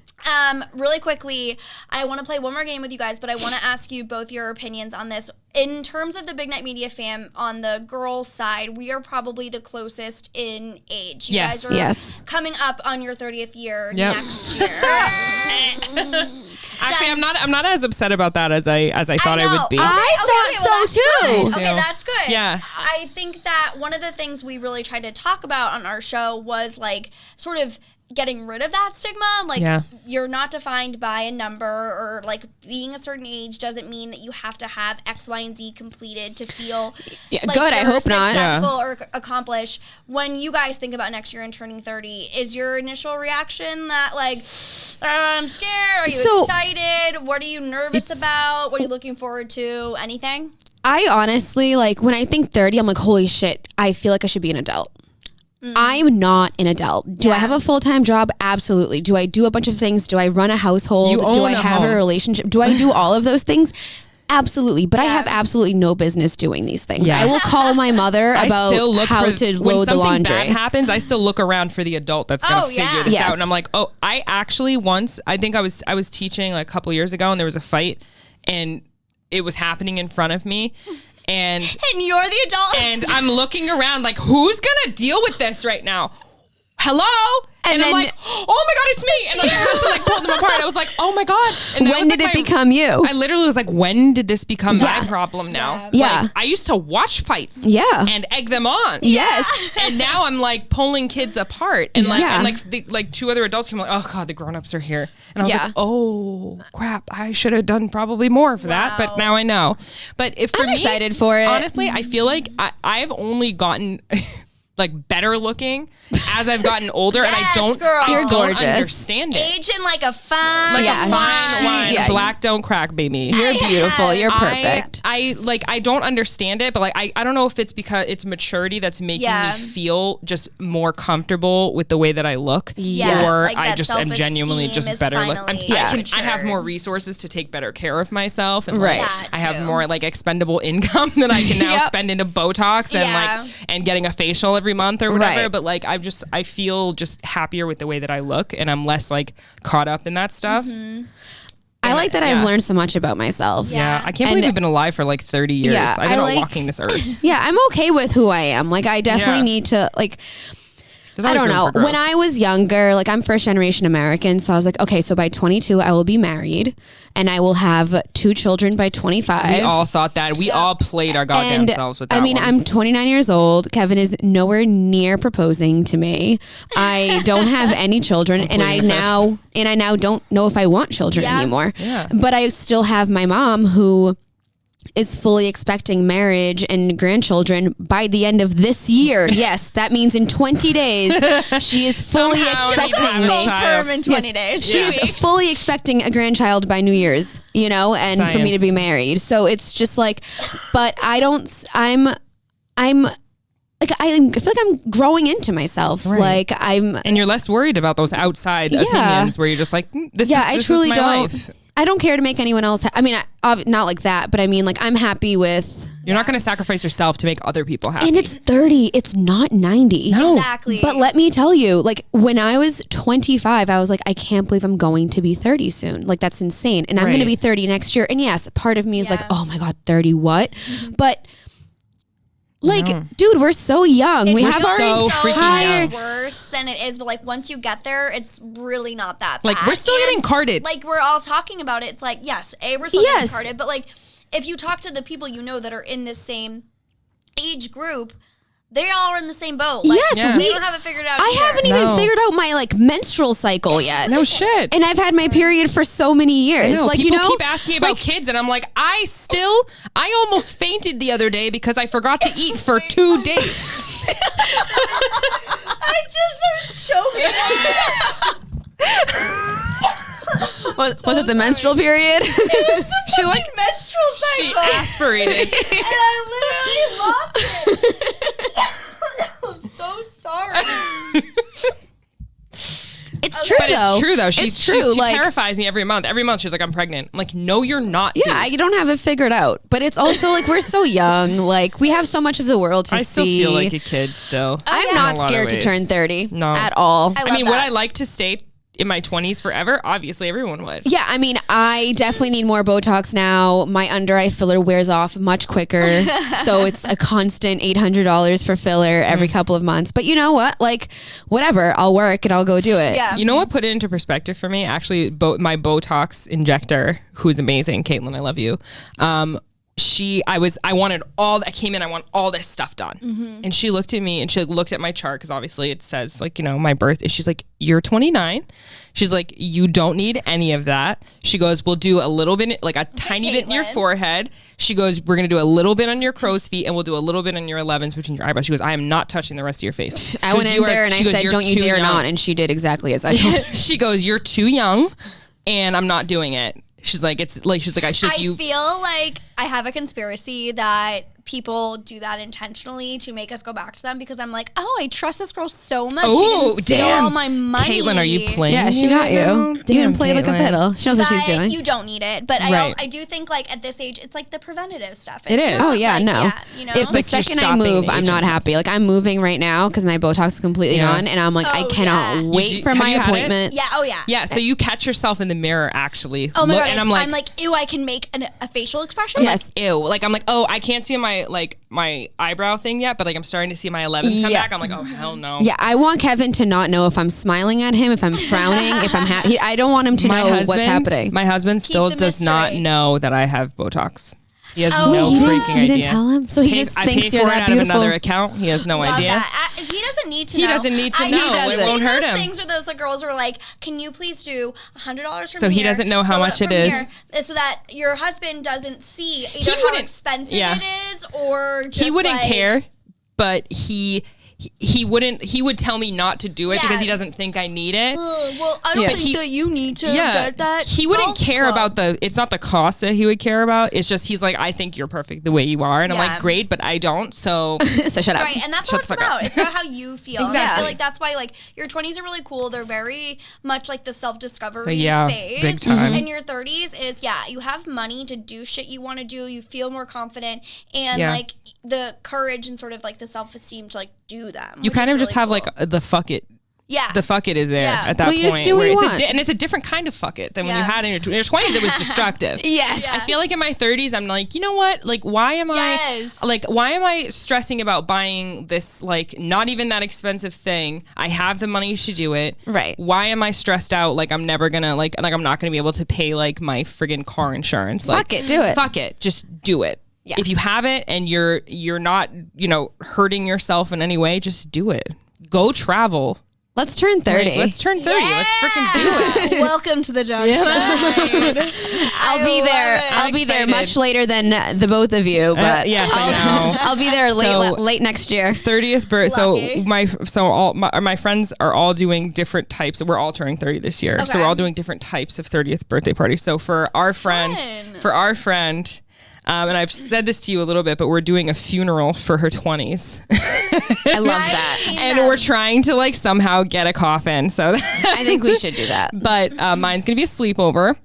Really quickly, I want to play one more game with you guys, but I want to ask you both your opinions on this. In terms of the Big Night Media fam, on the girl side, we are probably the closest in age. You Yes. guys are Yes. coming up on your 30th year Yep. next year. Actually, I'm not as upset about that as I thought I would be. I thought so too. Okay, that's good. Yeah. I think that one of the things we really tried to talk about on our show was like sort of getting rid of that stigma. Like, you're not defined by a number, or like being a certain age doesn't mean that you have to have X, Y, and Z completed to feel like good. I you're hope not. successful or accomplished. When you guys think about next year and turning 30, is your initial reaction that like, I'm scared? Are you excited? What are you nervous about? What are you looking forward to? Anything? I honestly, like, when I think 30, I'm like, holy shit, I feel like I should be an adult. I'm not an adult. Do I have a full-time job? Absolutely. Do I do a bunch of things? Do I run a household? Do I have a relationship? Do I do all of those things? Absolutely. But I have absolutely no business doing these things. Yeah. I will call my mother about how to load the laundry. When something bad happens, I still look around for the adult that's going to figure this out. And I'm like, oh, I actually once, I think I was teaching like a couple years ago, and there was a fight, and it was happening in front of me. And you're the adult. And I'm looking around like, who's gonna deal with this right now? Hello? And I'm like, oh my God, it's me. And like, I had to like pull them apart. I was like, oh my God. And when did it become you? I literally was like, when did this become my problem now? Yeah. Like, I used to watch fights. Yeah. And egg them on. Yes. And now I'm like pulling kids apart. And like two other adults came like, oh God, the grown-ups are here. And I was like, oh crap, I should have done probably more for that. But now I know. But if for I'm me, excited for it. Honestly, I feel like I've only gotten like better looking as I've gotten older, and I don't understand it. Age in like a fine, like a fine wine. Yeah. Black don't crack, baby. You're beautiful. You're perfect. I don't understand it, but like I don't know if it's because it's maturity that's making me feel just more comfortable with the way that I look, or like I just am genuinely just better. I have more resources to take better care of myself, and like, I have more like expendable income that I can now spend into Botox and getting a facial every month or whatever. But like I feel just happier with the way that I look, and I'm less like caught up in that stuff. I like that I've learned so much about myself. Yeah, I can't believe we've been alive for like 30 years. I've been walking this earth. Yeah, I'm okay with who I am. Like, I definitely need to, like, I don't know. When I was younger, like, I'm first generation American, so I was like, okay, so by 22, I will be married, and I will have 2 children by 25. We all thought that. We all played our goddamn selves with that. I mean, one. I'm 29 years old. Kevin is nowhere near proposing to me. I don't have any children, and I now don't know if I want children anymore. Yeah. But I still have my mom, who is fully expecting marriage and grandchildren by the end of this year. Yes, that means in 20 days, she is fully expecting me. Full term in 20 days. She is fully expecting a grandchild by New Year's, and for me to be married. So it's just like, but I feel like I'm growing into myself. Right. Like and you're less worried about those outside opinions where you're just like, this is my life. I don't care to make anyone else. I mean, not like that, but I mean, like, I'm happy with. You're not going to sacrifice yourself to make other people happy. And it's 30. It's not 90. No. Exactly. But let me tell you, like, when I was 25, I was like, I can't believe I'm going to be 30 soon. Like, that's insane. And I'm going to be 30 next year. And yes, part of me is like, oh my God, 30 what? But like, dude, we're so young. We have our entire worse than it is, but like once you get there, it's really not that bad. Like, we're still getting carded. Like, we're all talking about it. It's like, yes, we're still getting carded, but like, if you talk to the people that are in this same age group, they all are in the same boat. Like, we don't have it figured out. I haven't even figured out my like menstrual cycle yet. No shit. And I've had my period for so many years. Like, people keep asking me about kids, and I'm like, I almost fainted the other day because I forgot to eat for 2 days. I just started choking. Was it the menstrual period? It was the She like menstrual she cycle. aspirated. And I literally lost it. I'm so sorry. It's true, But though. it's true though. It's true. She Like, terrifies me every month. Every month she's like, I'm pregnant. I'm like, no, you're not. yeah, dude. you don't have it figured out. But it's also like we're so young. Like we have so much of the world to see. I still feel like a kid still. I'm In not a lot of scared to ways. turn 30 No. at all. I mean, would I like to stay in my 20s forever? Obviously, everyone would. Yeah, I mean, I definitely need more Botox now. My under eye filler wears off much quicker. So it's a constant $800 for filler every couple of months. But you know what? Like, whatever. I'll work and I'll go do it. Yeah. You know what put it into perspective for me? Actually, my Botox injector, who's amazing, Caitlin, I love you. I wanted I came in, I want all this stuff done. Mm-hmm. And she looked at me and she looked at my chart because obviously it says like, my birth. She's like, you're 29. She's like, you don't need any of that. She goes, we'll do a little bit, like a tiny bit in your forehead. She goes, we're going to do a little bit on your crow's feet and we'll do a little bit on your 11s between your eyebrows. She goes, I am not touching the rest of your face. I went in there and I said, don't you dare not. And she did exactly as I told her. She goes, you're too young and I'm not doing it. She's like, I feel like I have a conspiracy that people do that intentionally to make us go back to them because I'm like, oh, I trust this girl so much. Oh, she didn't steal damn. all my money. Caitlin, are you playing? Yeah, she got you. You can play like a Caitlin. fiddle. She knows what she's But doing. you don't need it. But Right. I do think like at this age, it's like the preventative stuff. It It's is. just, Oh yeah, like, no. Yeah, you know? If the Like, you're second I stopping move, the I'm not aging happy. Like I'm moving right now because my Botox is completely Yeah. gone, and I'm like, I Oh, cannot yeah. wait for have my you had it? appointment. yeah. Oh yeah. Yeah, so you catch yourself in the mirror actually. Oh my Look, god. and I'm I'm like, ew, I can make a facial expression. Yes. ew. Like I'm like, oh, I can't see my eyebrow thing yet, but like I'm starting to see my 11s come Yeah. back. I'm like, oh hell no. Yeah, I want Kevin to not know if I'm smiling at him, if I'm frowning, if I'm happy. I don't want him to know what's happening. My husband still the does not mystery. know that I have Botox. He has Oh, no he didn't- freaking you idea. didn't tell him? So he just I thinks paid you're for that it out beautiful. of another account. He has no Love idea. that. He doesn't need to He know. doesn't need to know. It I've won't seen hurt those him. things where those girls were like, "Can you please do $100 from So here?" he doesn't know how fill much up it from is. here, so that your husband doesn't see either how wouldn't- expensive yeah. it is or just He wouldn't like, care, but he wouldn't. He would tell me not to do it Yeah. because he doesn't think I need it. Well, I don't Yeah. think that you need to get that. he wouldn't golf care club." about it's not the cost that he would care about. It's just he's like, I think you're perfect the way you are, and I'm Yeah. like, great, but I don't. So So shut up. Right, and that's Shut what it's the fuck up. about. It's about how you feel. And I Exactly. feel like that's why like your 20s are really cool. They're very much like the self-discovery Yeah, phase. big time. And your 30s is you have money to do shit you want to do. You feel more confident and Yeah. like the courage and sort of like the self-esteem to like do them. you which kind is of just really have cool. like the fuck it. Yeah. The fuck it is there Yeah. at that Well, you just point. do what where you it's want. and it's a different kind of fuck it than when you Yeah. had in your 20s. It was destructive. Yes. Yeah. I feel like in my 30s, I'm like, you know what? Like, why am Yes. why am I stressing about buying this, like, not even that expensive thing? I have the money to do it. Right. Why am I stressed out? Like, I'm never gonna, like I'm not gonna be able to pay, like, my friggin' car insurance. Like, Fuck it, do it. Fuck it. Just do it. Yeah. If you have it and you're not, hurting yourself in any way, just do it. Go travel. Let's turn 30. Like, let's turn 30. Let's freaking do it. Welcome to the dark side. I'll be there. I'm I'll be there excited. much later than the both of you, but yes, I know. I'll be there So- late next year. 30th birthday. Lucky. So all my friends are all doing different types. We're all turning 30 this year. So Okay. we're all doing different types of 30th birthday parties. So for our friend, and I've said this to you a little bit, but we're doing a funeral for her 20s. I love that. And we're trying to like somehow get a coffin. So I think we should do that. but mine's going to be a sleepover.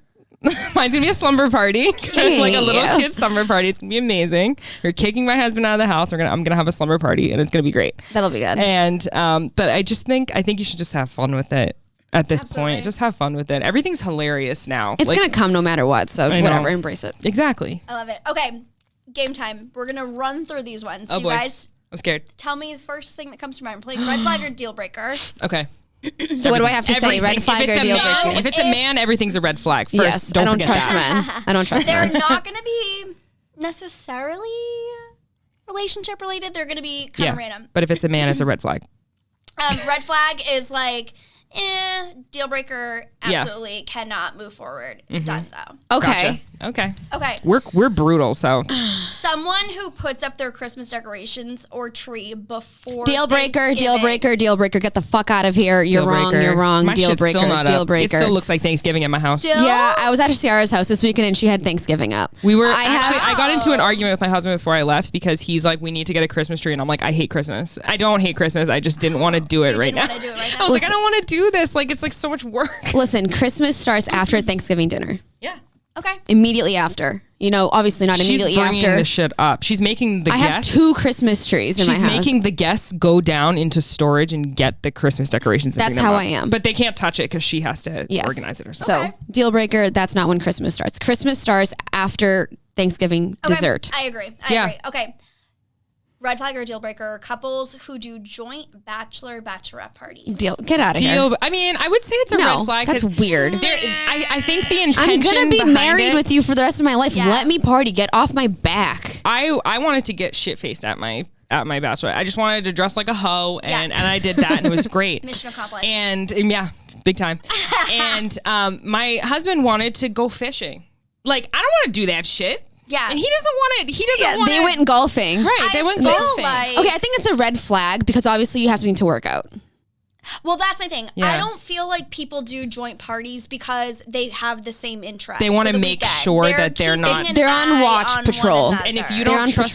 Mine's gonna be a slumber party, like a little kid slumber party. It's gonna be amazing. We're kicking my husband out of the house. I'm gonna have a slumber party, and it's gonna be great. That'll be good. And but I think you should just have fun with it. At this Absolutely. point, just have fun with it. Everything's hilarious now. It's Like, gonna come no matter what, so I know. whatever, embrace it. exactly. I love it. Okay, game time. We're gonna run through these ones. Oh You boy, guys, I'm scared. tell me the first thing that comes to mind. We're playing red flag or deal breaker. Okay. So what do I have to say? Red flag or deal breaker? If it's a man, everything's a red flag. First, Yes, don't I don't forget trust that. men. I don't trust They're men. not gonna be necessarily relationship related. They're gonna be kind of random. But if it's a man, it's a red flag. Red flag is like, deal breaker, Yeah. absolutely cannot move forward. Done though. Okay. Gotcha. Okay. Okay. We're brutal, so. Someone who puts up their Christmas decorations or tree before Deal breaker. Thanksgiving. Get the fuck out of here. You're wrong. My Deal shit's breaker. still not Deal up. breaker. It still looks like Thanksgiving at my house. Still? Yeah, I was at Ciara's house this weekend and she had Thanksgiving up. I got into an argument with my husband before I left because he's like, we need to get a Christmas tree. And I'm like, I hate Christmas. I don't hate Christmas. I just didn't want to do it right now. I was like, I don't want to do this. Like, it's like so much work. Listen, Christmas starts after Thanksgiving dinner. Yeah. Okay. Immediately after. You know, obviously not immediately She's bringing after. the shit up. She's making the I guests. have 2 Christmas trees in my house. She's making the guests go down into storage and get the Christmas decorations. And That's bring them how up. I am. But they can't touch it because she has to organize it herself. So, deal breaker, that's not when Christmas starts. Christmas starts after Thanksgiving dessert. I agree. Okay. Red flag or deal breaker, couples who do joint bachelorette parties. Get out of here. I mean, I would say it's a red flag. That's weird. I think the intention I'm going to be married with you for the rest of my life. Yeah. Let me party. Get off my back. I wanted to get shit-faced at my bachelorette. I just wanted to dress like a hoe, and I did that, and it was great. Mission accomplished. And yeah, big time. And my husband wanted to go fishing. Like, I don't want to do that shit. Yeah. And he doesn't want it. He doesn't want it. They went golfing. Right, they went golfing. Okay, I think it's a red flag because obviously you have something to work out. Well, that's my thing. Yeah. I don't feel like people do joint parties because they have the same interest. They want to make sure that they're not. They're on watch patrol. And if you don't trust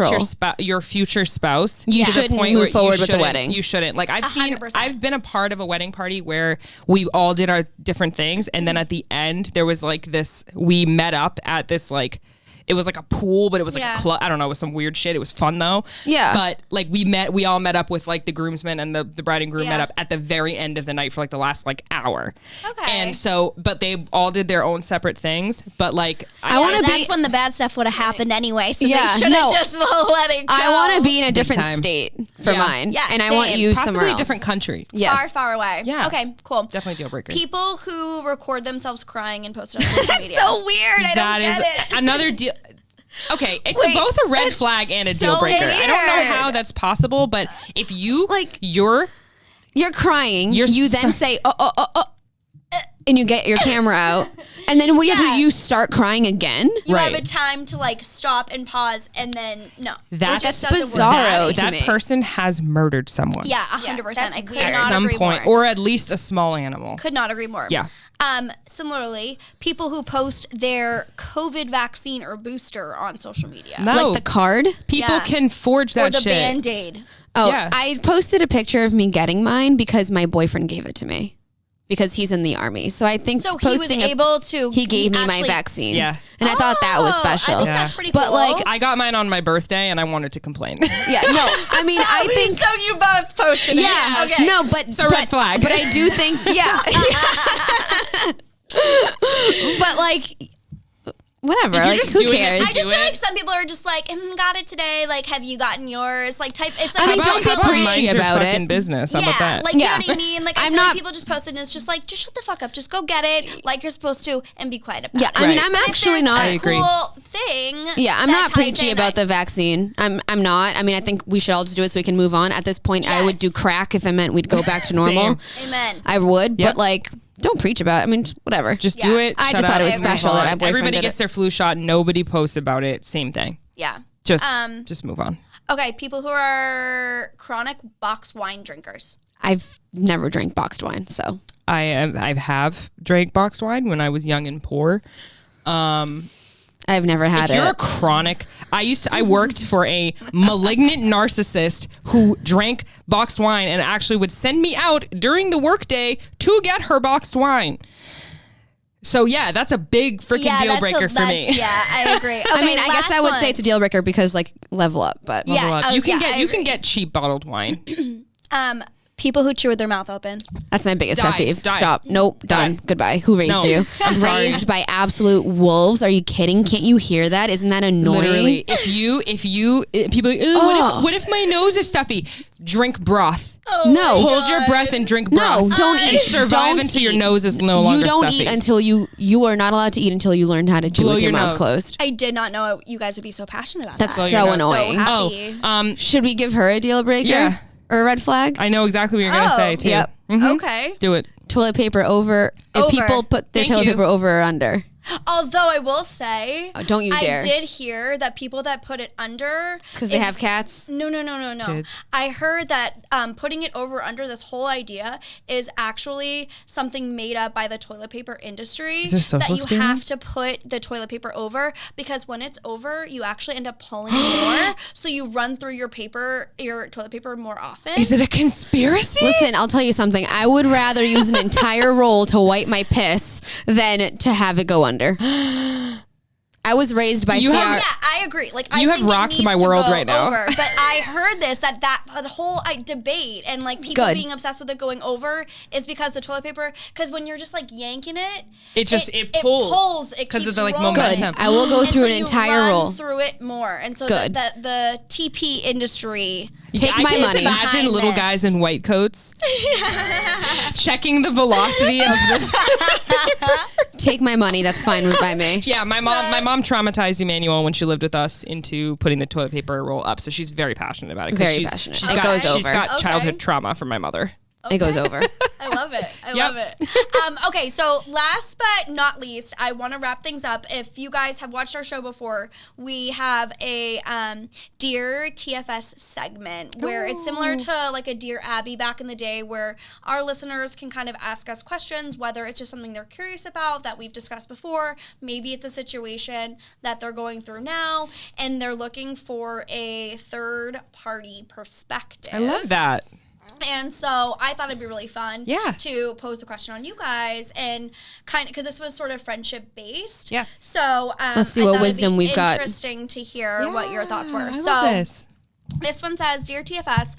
your future spouse, you shouldn't move forward with the wedding. You shouldn't. Like $100%. I've been a part of a wedding party where we all did our different things, and then at the end there was like this. We met up at this like. It was like a pool, but it was like a club. I don't know. It was some weird shit. It was fun though. Yeah. But like we all met up with like the groomsmen and the bride and groom met up at the very end of the night for like the last like hour. Okay. And so, but they all did their own separate things. But like, I want to be. That's when the bad stuff would have happened anyway. So Yeah, they should have no. just let it go. I want to be in a different time. state for mine. Yeah, and I want same. you possibly somewhere a else. different country. Yes. Far, far away. Yeah. Okay, cool. Definitely deal breaker. People who record themselves crying and post it on social media. so weird. I That don't is get it. another deal. Okay, it's Wait, both a red that's flag and a so deal breaker. I don't know weird. how that's possible, but if you Like- you're You're crying. You're you so- then say, and you get your camera out. And then what do you have to do? You start crying again? You have Right. a time to like stop and pause, and then no. That's It just doesn't work. bizarro. to that me. person has murdered someone. Yeah, 100%. I could At not some agree point, more. or at least a small animal. Could not agree more. Yeah. Similarly, people who post their COVID vaccine or booster on social media. No, Like the card? people Yeah. can forge Or that the shit. Band-Aid. Oh, Yeah. I posted a picture of me getting mine because my boyfriend gave it to me because he's in the army. So I think So he was posting able to. he gave me my actually- vaccine. Yeah. And I thought that was Oh, special. I think Yeah. that's pretty cool. But, like, I got mine on my birthday, and I wanted to complain. Yeah, no, I mean, I think. so you both posted it. Yeah, Okay. no, but It's a red flag. But I do think, yeah. But like, whatever. If you're Like, just who doing it cares? to I just do feel it. like some people are just like, got it today. Like, have you gotten yours? Like, type. It's like, I mean, How don't about- be how about preachy mind your about it. fucking business. How yeah, about that? like Yeah. you know what I mean. Like, I I'm feel like not- people just post it, and it's just like, just shut the fuck up. Just go get it, like you're supposed to, and be quiet about Yeah, it. I mean, Right. I'm And if actually there's not. a I agree. cool thing. Yeah, I'm that not ties preachy in, about the vaccine. I'm not. I mean, I think we should all just do it so we can move on. At this point, I would Yes. do crack if it meant we'd go back to normal. Amen. I would, Yep. but like, don't preach about it. I mean, whatever. Just Yeah. do it. I shut just thought up, it was move special that on. my boyfriend Everybody did gets it. their flu shot. Nobody posts about it. Same thing. Yeah. Just move on. Okay, people who are chronic box wine drinkers. I've never drank boxed wine, so I have drank boxed wine when I was young and poor. I've never had If you're a it. chronic, I worked for a malignant narcissist who drank boxed wine and actually would send me out during the workday to get her boxed wine. So yeah, that's a big freaking deal breaker for me. Yeah, I agree. Okay, I mean, I guess last I would one. say it's a deal breaker because like level up, but Yeah. Level up. Oh, you can yeah, I get agree. cheap bottled wine. People who chew with their mouth open. that's my biggest pet Die. peeve. Die. Stop. Nope. Done. Die. Goodbye. Who raised No. you? I'm sorry. Raised by absolute wolves. Are you kidding? Can't you hear that? Isn't that annoying? Literally, if you people are like, what if my nose is stuffy? Drink broth. No. Hold your breath and drink broth. No, don't and eat. survive Don't until your eat. nose is no longer You don't stuffy. eat until you are not allowed to eat until you learn how to chew Blow with your your mouth nose. closed. I did not know you guys would be so passionate about That's that. so nose. annoying. So happy. Should we give her a deal breaker? Yeah. Or a red flag? I know exactly what you're gonna say too. Yep. Mhm. Okay. Do it. Toilet paper over. If Over. people put their Thank toilet you. paper over or under. Although I will say, don't you dare. I did hear that people that put it under, because they have cats. No. Kids. I heard that putting it over under, this whole idea is actually something made up by the toilet paper industry. Is there a social that you experiment? have to put the toilet paper over, because when it's over, you actually end up pulling more, so you run through your toilet paper more often. Is it a conspiracy? Listen, I'll tell you something. I would rather use an entire roll to wipe my piss than to have it go under. I was raised by Ciara. Yeah, I agree. Like, you I have think rocked it needs my to world go right now. over. But I heard this that whole debate and like people Good. being obsessed with it going over is because the toilet paper. Because when you're just like yanking it, it pulls It because of keeps the like rolling. momentum. Good. I will go And through so an you entire run roll. through it more, and so Good. the TP industry. Take I my can money. Imagine behind little this. guys in white coats checking the velocity of the. Take my money. That's fine by me. Yeah, my mom traumatized Emanuelle when she lived with us into putting the toilet paper roll up. So she's very passionate about it. Very passionate. It got, goes She's over. got Okay. childhood trauma from my mother. It goes over. I love it. I Yep. love it. Okay, so last but not least, I want to wrap things up. If you guys have watched our show before, we have a Dear TFS segment where it's similar to like a Dear Abby back in the day, where our listeners can kind of ask us questions, whether it's just something they're curious about that we've discussed before, maybe it's a situation that they're going through now, and they're looking for a third-party perspective. I love that. And so I thought it'd be really fun Yeah. to pose the question on you guys, and kind of because this was sort of friendship based. Yeah. So Let's see I what thought it'd wisdom be we've got. Interesting to hear what your thoughts were. I So love this. this one says, Dear TFS,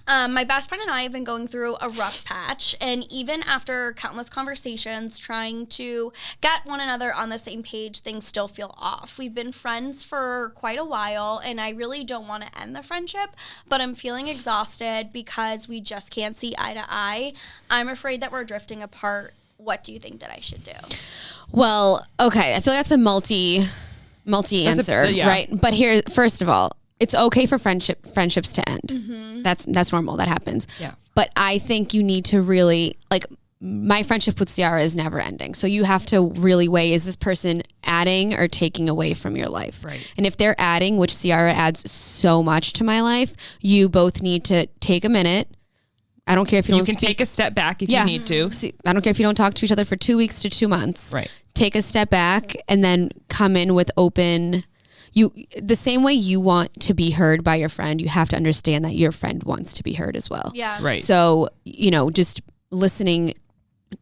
my best friend and I have been going through a rough patch, and even after countless conversations trying to get one another on the same page, things still feel off. We've been friends for quite a while, and I really don't want to end the friendship, but I'm feeling exhausted because we just can't see eye to eye. I'm afraid that we're drifting apart. What do you think that I should do? Well, okay. I feel like that's a multi answer, yeah. right? But here, first of all, it's okay for friendships to end. Mm-hmm. That's normal. That happens. Yeah. But I think you need to really, like, my friendship with Ciara is never ending. So you have to really weigh, is this person adding or taking away from your life? Right. And if they're adding, which Ciara adds so much to my life, you both need to take a minute. I don't care if you You don't can speak. take a step back if you need to. See, I don't care if you don't talk to each other for 2 weeks to 2 months. Right. Take a step back and then come in with open. The same way you want to be heard by your friend, you have to understand that your friend wants to be heard as well. Yeah. Right. So, just listening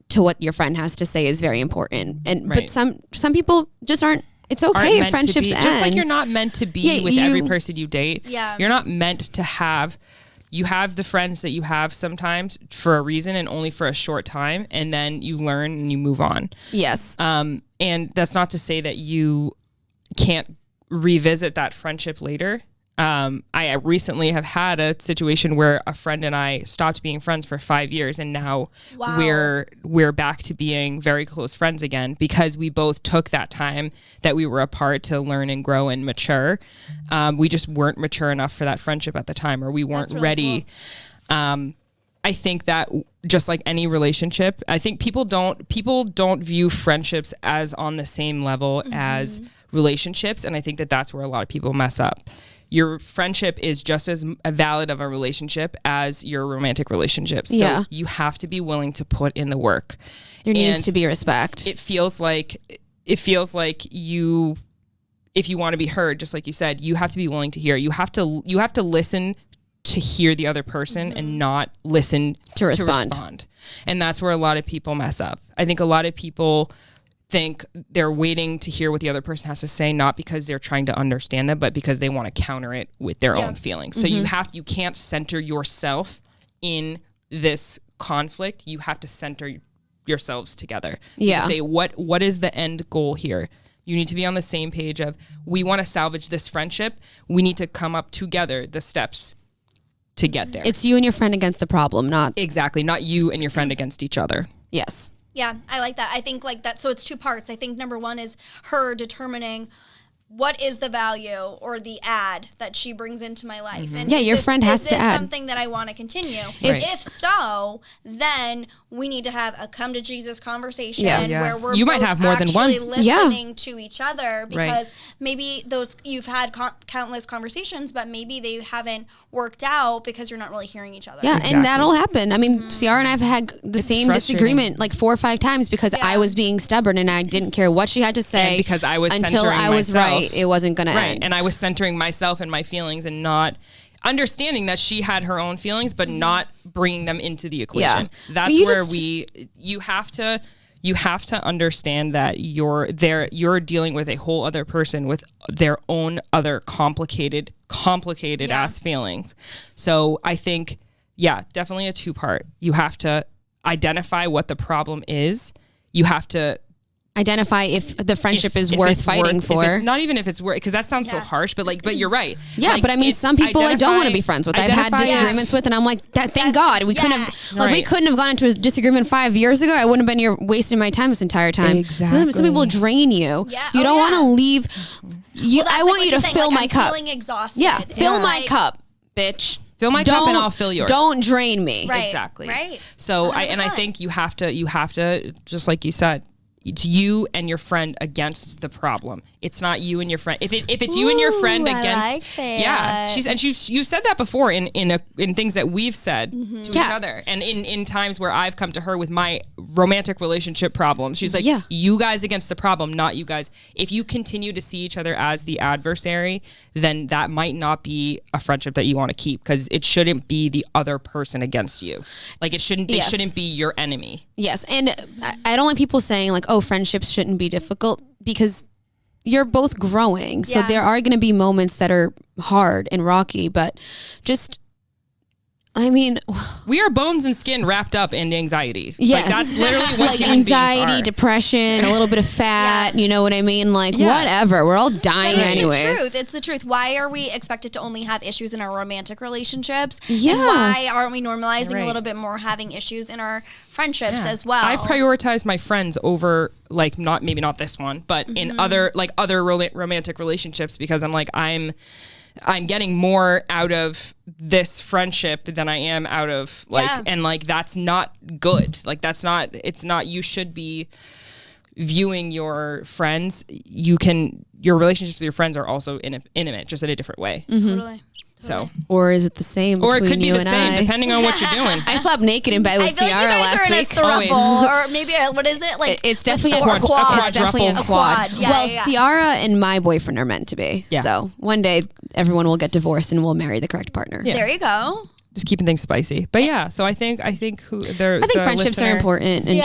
to what your friend has to say is very important. And Right. but some people just aren't. It's okay Aren't if meant to friendships be. end. Just like you're not meant to be Yeah, with you- every person you date. Yeah. You're not meant to have. You have the friends that you have sometimes for a reason and only for a short time, and then you learn and you move on. Yes. And that's not to say that you can't revisit that friendship later. I recently have had a situation where a friend and I stopped being friends for 5 years, and now Wow. we're back to being very close friends again because we both took that time that we were apart to learn and grow and mature. We just weren't mature enough for that friendship at the time, or we weren't That's really ready. I think that just like any relationship, I think people don't view friendships as on the same level as relationships, and I think that that's where a lot of people mess up. Your friendship is just as valid of a relationship as your romantic relationship. So Yeah. you have to be willing to put in the work. There needs And to be respect. It feels like you, if you want to be heard, just like you said, you have to be willing to hear. You have to listen to hear the other person and not listen To respond. And that's where a lot of people mess up. I think a lot of people think they're waiting to hear what the other person has to say, not because they're trying to understand them, but because they want to counter it with their own feelings. So you can't center yourself in this conflict. You have to center yourselves together. Yeah. You say what is the end goal here? You need to be on the same page of, we want to salvage this friendship. We need to come up together the steps to get there. It's you and your friend against the problem, not Exactly, not you and your friend against each other. yes. Yeah, I like that. I think like that. So it's two parts. I think number one is her determining what is the value or the add that she brings into my life? And your friend has to add. Is this something that I want to continue? Right. If so, then we need to have a come to Jesus conversation where we're you might have more than one listening to each other, because maybe you've had countless conversations, but maybe they haven't worked out because you're not really hearing each other. Yeah, and that'll happen. I mean, Ciara and I have had the same disagreement like 4 or 5 times because I was being stubborn and I didn't care what she had to say, and because I was until I was myself. Right. It wasn't going to end. And I was centering myself and my feelings and not understanding that she had her own feelings, but not bringing them into the equation. Yeah. That's where you have to understand that you're dealing with a whole other person with their own other complicated ass feelings. So I think, definitely a 2-part. You have to identify what the problem is. You have to identify if the friendship is worth fighting for. Not even if it's worth, because that sounds so harsh, but you're right. Yeah, like, but I mean, some people I don't want to be friends with. I've had disagreements with, and I'm like, thank God we couldn't have. Like, we couldn't have gone into a disagreement 5 years ago. I wouldn't have been here wasting my time this entire time. Exactly. Some people drain you. Yeah. You don't want to leave. I want you to fill my cup. Feeling exhausted. Yeah, fill my cup, bitch. Fill my cup and I'll fill yours. Don't drain me. Right. Exactly. Right. So I think you have to, just like you said, it's you and your friend against the problem. It's not you and your friend. If it's you and your friend against, you've said that before in things that we've said to each other, and in times where I've come to her with my romantic relationship problems. She's like, you guys against the problem, not you guys. If you continue to see each other as the adversary, then that might not be a friendship that you want to keep, because it shouldn't be the other person against you. Like they shouldn't be your enemy. Yes, and I don't like people saying like, oh, friendships shouldn't be difficult, because you're both growing. So there are going to be moments that are hard and rocky, but just, I mean, we are bones and skin wrapped up in anxiety. Yes. Like, that's literally what like human anxiety, beings are. Depression, a little bit of fat, you know what I mean? Like whatever, we're all dying anyway. It's the truth. Why are we expected to only have issues in our romantic relationships? Yeah. And why aren't we normalizing a little bit more having issues in our friendships as well? I've prioritized my friends over, like, maybe not this one, but in other romantic relationships, because I'm like, I'm getting more out of this friendship than I am out of and like, that's not good. Like, you should be viewing your friends. Your relationships with your friends are also intimate, just in a different way. Totally. So, or is it the same? Or it could be you the and same, I? depending on what you're doing. I slept naked in bed with Ciara last week. Throuple, or maybe what is it? Like it's definitely a quad. It's definitely a quad. Yeah, Ciara and my boyfriend are meant to be. Yeah. So one day everyone will get divorced and we'll marry the correct partner. Yeah. There you go. Just keeping things spicy. But yeah, so I think friendships are important, and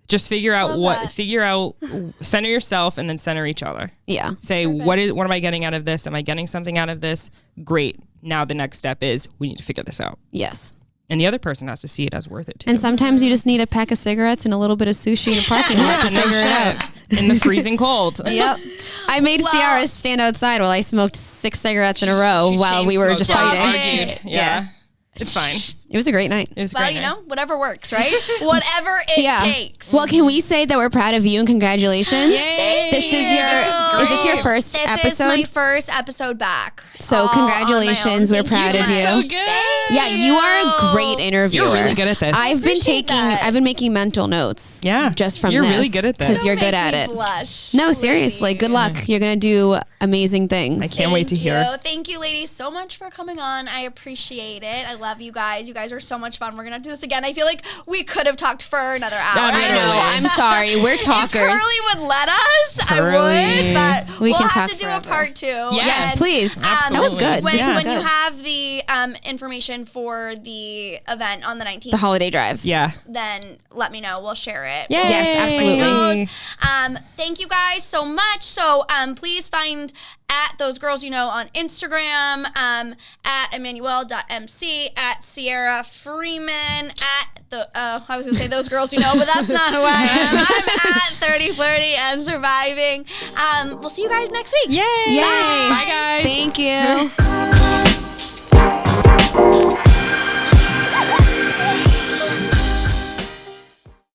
just figure out center yourself and then center each other. Yeah. Say, what am I getting out of this? Am I getting something out of this? Great. Now the next step is we need to figure this out. Yes. And the other person has to see it as worth it too. And sometimes you just need a pack of cigarettes and a little bit of sushi in a parking lot to figure it out. In the freezing cold. Yep. I made Ciara stand outside while I smoked 6 cigarettes in a row while we were just fighting. Yeah. It's fine. It was a great night. It was a great night. Whatever works, right? Whatever it takes. Well, can we say that we're proud of you and congratulations? Yay! Is this your first episode? This is my first episode back. So congratulations. We're proud of you. So good. Yeah, you are a great interviewer. You're really good at this. I've been making mental notes. Yeah. Just from You're this. really good at this. Because you're good at it. Blush, no, seriously. Good luck. You're going to do amazing things. I can't wait to hear. Thank you, ladies, so much for coming on. I appreciate it. I love you guys. You guys are so much fun. We're going to do this again. I feel like we could have talked for another hour. I know. I'm sorry. We're talkers. If Curly would let us, I would. But we'll have to do a part 2. Yes, please. That was good. When you have the information for the event on the 19th. The holiday drive. Yeah. Then let me know. We'll share it. Yay. Yes, absolutely. Thank you guys so much. So please find at Those Girls You Know on Instagram, at Emanuelle.MC, at Ciara Freeman, at I was going to say Those Girls You Know, but that's not who I am. I'm at 30, Flirty, and Surviving. We'll see you guys next week. Yay! Yay! Bye, guys. Thank you.